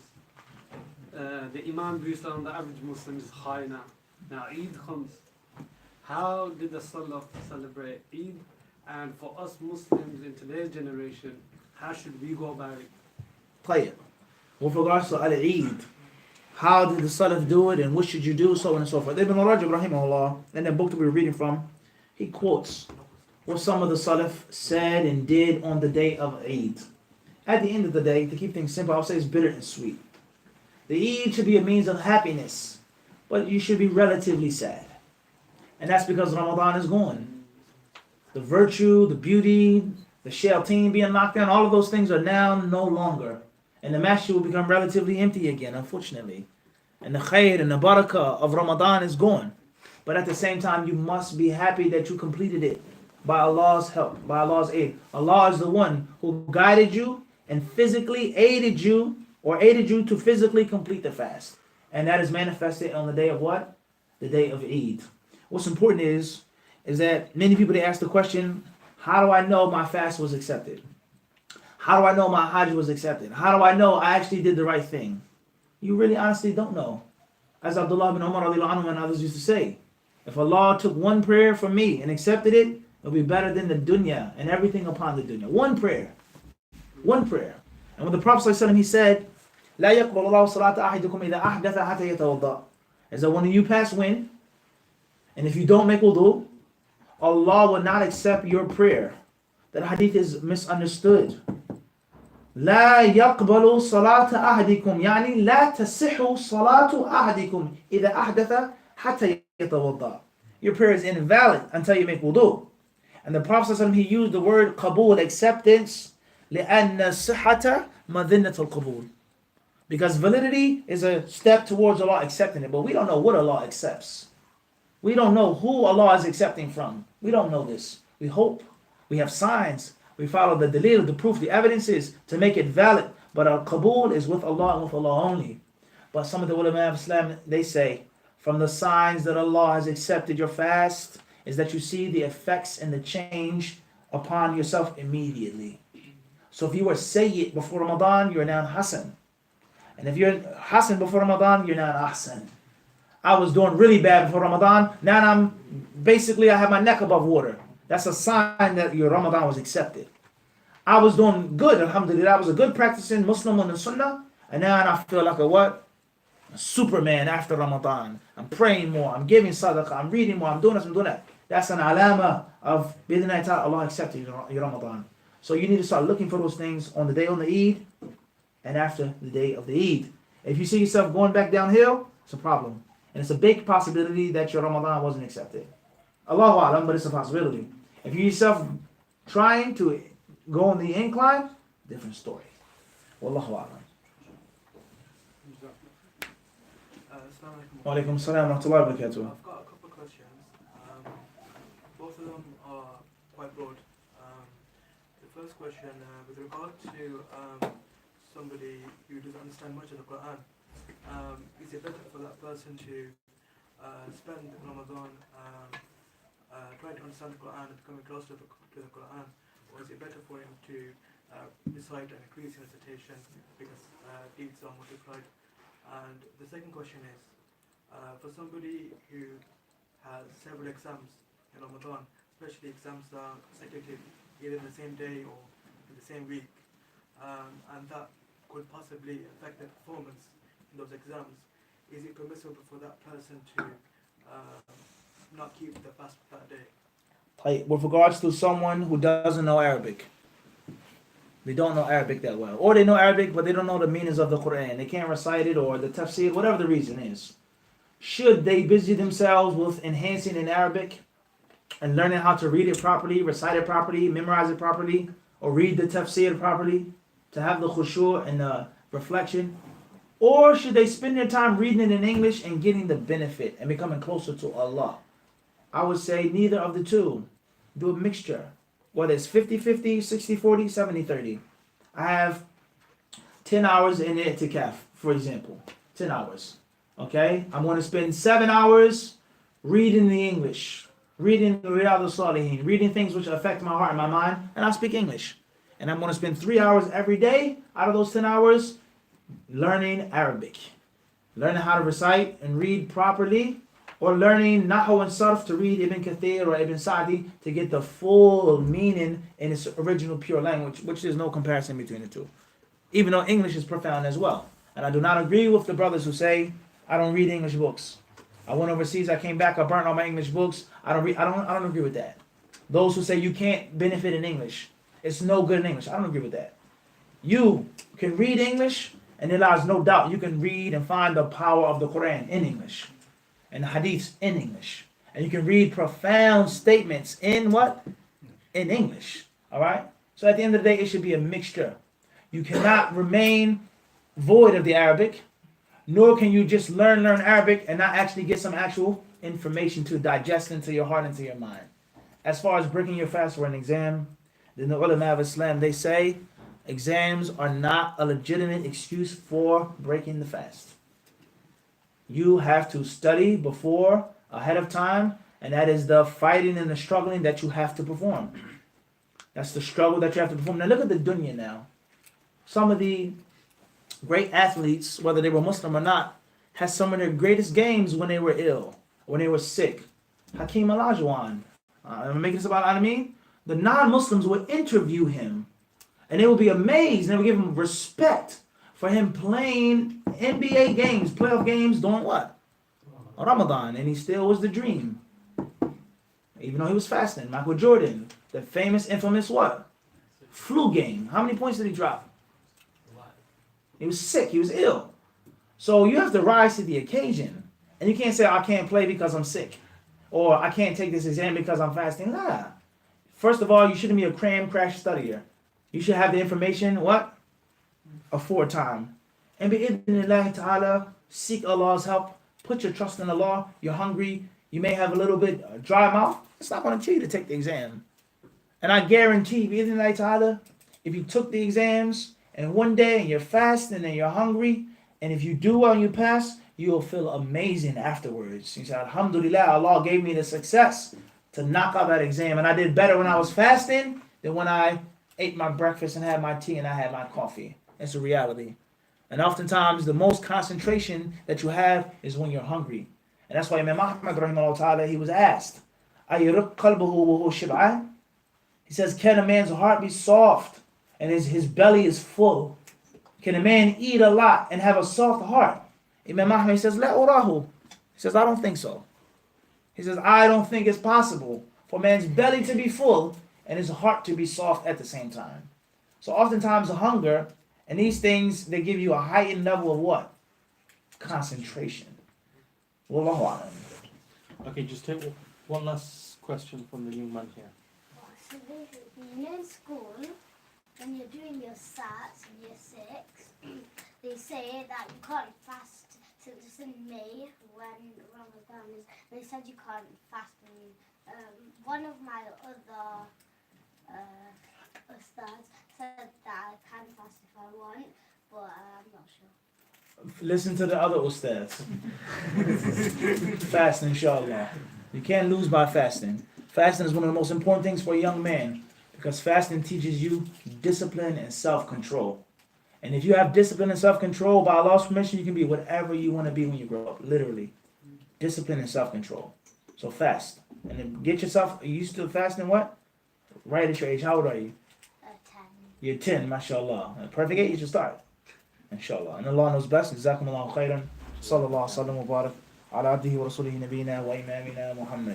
The Iman boost on the average Muslim is high now. Now Eid comes. How did the Salaf celebrate Eid? And for us Muslims in today's generation, how should we go about it? Play it. With regards to Al-Eid, how did the Salaf do it and what should you do, so on and so forth. Ibn Rajab rahimahullah, in the book that we were reading from, he quotes what some of the Salaf said and did on the day of Eid. At the end of the day, to keep things simple, I would say it's bitter and sweet. The Eid should be a means of happiness, but you should be relatively sad. And that's because Ramadan is gone. The virtue, the beauty, the shayateen being locked down, all of those things are now no longer. And the masjid will become relatively empty again, unfortunately. And the khair and the barakah of Ramadan is gone. But at the same time, you must be happy that you completed it by Allah's help, by Allah's aid. Allah is the one who guided you and physically aided you to physically complete the fast. And that is manifested on the day of what? The day of Eid. What's important is that many people, they ask the question, how do I know my fast was accepted? How do I know my Hajj was accepted? How do I know I actually did the right thing? You really honestly don't know. As Abdullah bin Umar and others used to say, if Allah took one prayer from me and accepted it, it'll be better than the dunya and everything upon the dunya. One prayer. One prayer. And when the Prophet ﷺ, he said, لا يقبل الله صلاة أحدكم إذا أحدث حتى يتوضأ. Is that when you pass wind, and if you don't make wudu, Allah will not accept your prayer. That hadith is misunderstood. لا يقبل صلاة أحدكم يعني لا تصح صلاة أحدكم إذا أحدث حتى يتوضأ. Your prayer is invalid until you make wudu. And the Prophet ﷺ, he used the word qabul, acceptance, لأن الصحة مذنة القبول. Because validity is a step towards Allah accepting it, but we don't know what Allah accepts. We don't know who Allah is accepting from. We don't know this. We hope. We have signs. We follow the dalil, the proof, the evidences to make it valid. But our qabul is with Allah and with Allah only. But some of the ulama of Islam, they say, from the signs that Allah has accepted your fast is that you see the effects and the change upon yourself immediately. So if you were sayyid before Ramadan, you're now Hasan. And if you're Hassan before Ramadan, you're not Ahsan. I was doing really bad before Ramadan. Now I have my neck above water. That's a sign that your Ramadan was accepted. I was doing good, alhamdulillah. I was a good practicing Muslim on the Sunnah. And now I feel like a what? A Superman after Ramadan. I'm praying more. I'm giving sadaqah. I'm reading more. I'm doing this. I'm doing that. That's an alama of bidnai ta'ala, Allah accepted your Ramadan. So you need to start looking for those things on the day on the Eid and after the day of the Eid. If you see yourself going back downhill, it's a problem. And it's a big possibility that your Ramadan wasn't accepted. Allahu A'lam, but it's a possibility. If you yourself trying to go on the incline, different story. Wallahu A'lam. Wa alaikum salam wa rahmatullahi wa barakatuh. I've got a couple of questions. Both of them are quite broad. The first question, with regard to somebody who doesn't understand much of the Quran, is it better for that person to spend Ramadan trying to understand the Quran and becoming close to the Quran, or is it better for him to recite and increase his recitation because deeds are multiplied? And the second question is, for somebody who has several exams in Ramadan, especially exams that are consecutive, either in the same day or in the same week, and that could possibly affect their performance in those exams, is it permissible for that person to not keep the fast that day? Like with regards to someone who doesn't know Arabic, they don't know Arabic that well, or they know Arabic but they don't know the meanings of the Quran, they can't recite it or the tafsir, whatever the reason is. Should they busy themselves with enhancing in Arabic and learning how to read it properly, recite it properly, memorize it properly, or read the tafsir properly to have the khushu' and the reflection? Or should they spend their time reading it in English and getting the benefit and becoming closer to Allah? I would say neither of the two. Do a mixture. Whether it's 50-50, 60-40, 70-30. I have 10 hours in Itikaf, for example. 10 hours. Okay? I'm going to spend 7 hours reading the English. Reading Riyadh al-Salihin. Reading things which affect my heart and my mind. And I speak English. And I'm going to spend 3 hours every day out of those 10 hours learning Arabic. Learning how to recite and read properly. Or learning Nahu and Sarf to read Ibn Kathir or Ibn Sa'di to get the full meaning in its original pure language, which there's no comparison between the two. Even though English is profound as well. And I do not agree with the brothers who say, I don't read English books. I went overseas, I came back, I burnt all my English books. I don't agree with that. Those who say you can't benefit in English, it's no good in English, I don't agree with that. You can read English, and there lies no doubt you can read and find the power of the Quran in English. And the hadiths in English. And you can read profound statements in what? In English. Alright? So at the end of the day, it should be a mixture. You cannot remain void of the Arabic, nor can you just learn Arabic and not actually get some actual information to digest into your heart, into your mind. As far as breaking your fast for an exam, the ulama of Islam, they say exams are not a legitimate excuse for breaking the fast. You have to study before, ahead of time, and that is the fighting and the struggling that you have to perform. That's the struggle that you have to perform. Now look at the dunya now. Some of the great athletes, whether they were Muslim or not, had some of their greatest games when they were ill, when they were sick. Hakeem Olajuwon. I'm making this about Alameen. The non-Muslims would interview him, and they would be amazed, and they would give him respect for him playing NBA games, playoff games, doing what? Ramadan, and he still was the dream. Even though he was fasting. Michael Jordan, the famous, infamous what? Flu game. How many points did he drop? He was sick, he was ill. So you have to rise to the occasion. And you can't say, I can't play because I'm sick. Or I can't take this exam because I'm fasting. Nah. First of all, you shouldn't be a cram crash studier. You should have the information, what? Aforetime. And bi'idhnillahi ta'ala, seek Allah's help. Put your trust in Allah. You're hungry. You may have a little bit dry mouth. It's not going to tell you to take the exam. And I guarantee, bi'idhnillahi ta'ala, if you took the exams and one day and you're fasting and you're hungry, and if you do well and you pass, you will feel amazing afterwards. You say, Alhamdulillah, Allah gave me the success to knock out that exam. And I did better when I was fasting than when I ate my breakfast and had my tea and I had my coffee. It's a reality. And oftentimes, the most concentration that you have is when you're hungry. And that's why Imam Ahmad, rahimahullah ta'ala, he was asked, أَيُرِقْ قَلْبُهُ وَهُوَ شِبْعَانٍ? He says, can a man's heart be soft and his belly is full? Can a man eat a lot and have a soft heart? Imam Ahmad says, La urahu. He says, I don't think so. He says, I don't think it's possible for a man's belly to be full and his heart to be soft at the same time. So oftentimes the hunger and these things, they give you a heightened level of what? Concentration. Wallahu a'lam. Okay, just take one last question from the young man here. So basically, you know, in school, when you're doing your SATs in year 6, they say that you can't fast since it's in May when Ramadan is. They said you can't fast when one of my other ustads said that I can fast if I want, but I'm not sure. Listen to the other ustads. Fast, inshallah. You can't lose by fasting. Fasting is one of the most important things for a young man because fasting teaches you discipline and self-control. And if you have discipline and self-control, by Allah's permission, you can be whatever you want to be when you grow up. Literally. Discipline and self-control. So fast. And then get yourself, are you still fasting what? Right at your age. How old are you? 10. You're 10, mashallah. At perfect age, you should start. Inshallah. And Allah knows best. Jazakumullahu khairan. Sallallahu alaihi wa sallam wa barak. Ala abdihi wa rasulihi nabina wa imamina Muhammad.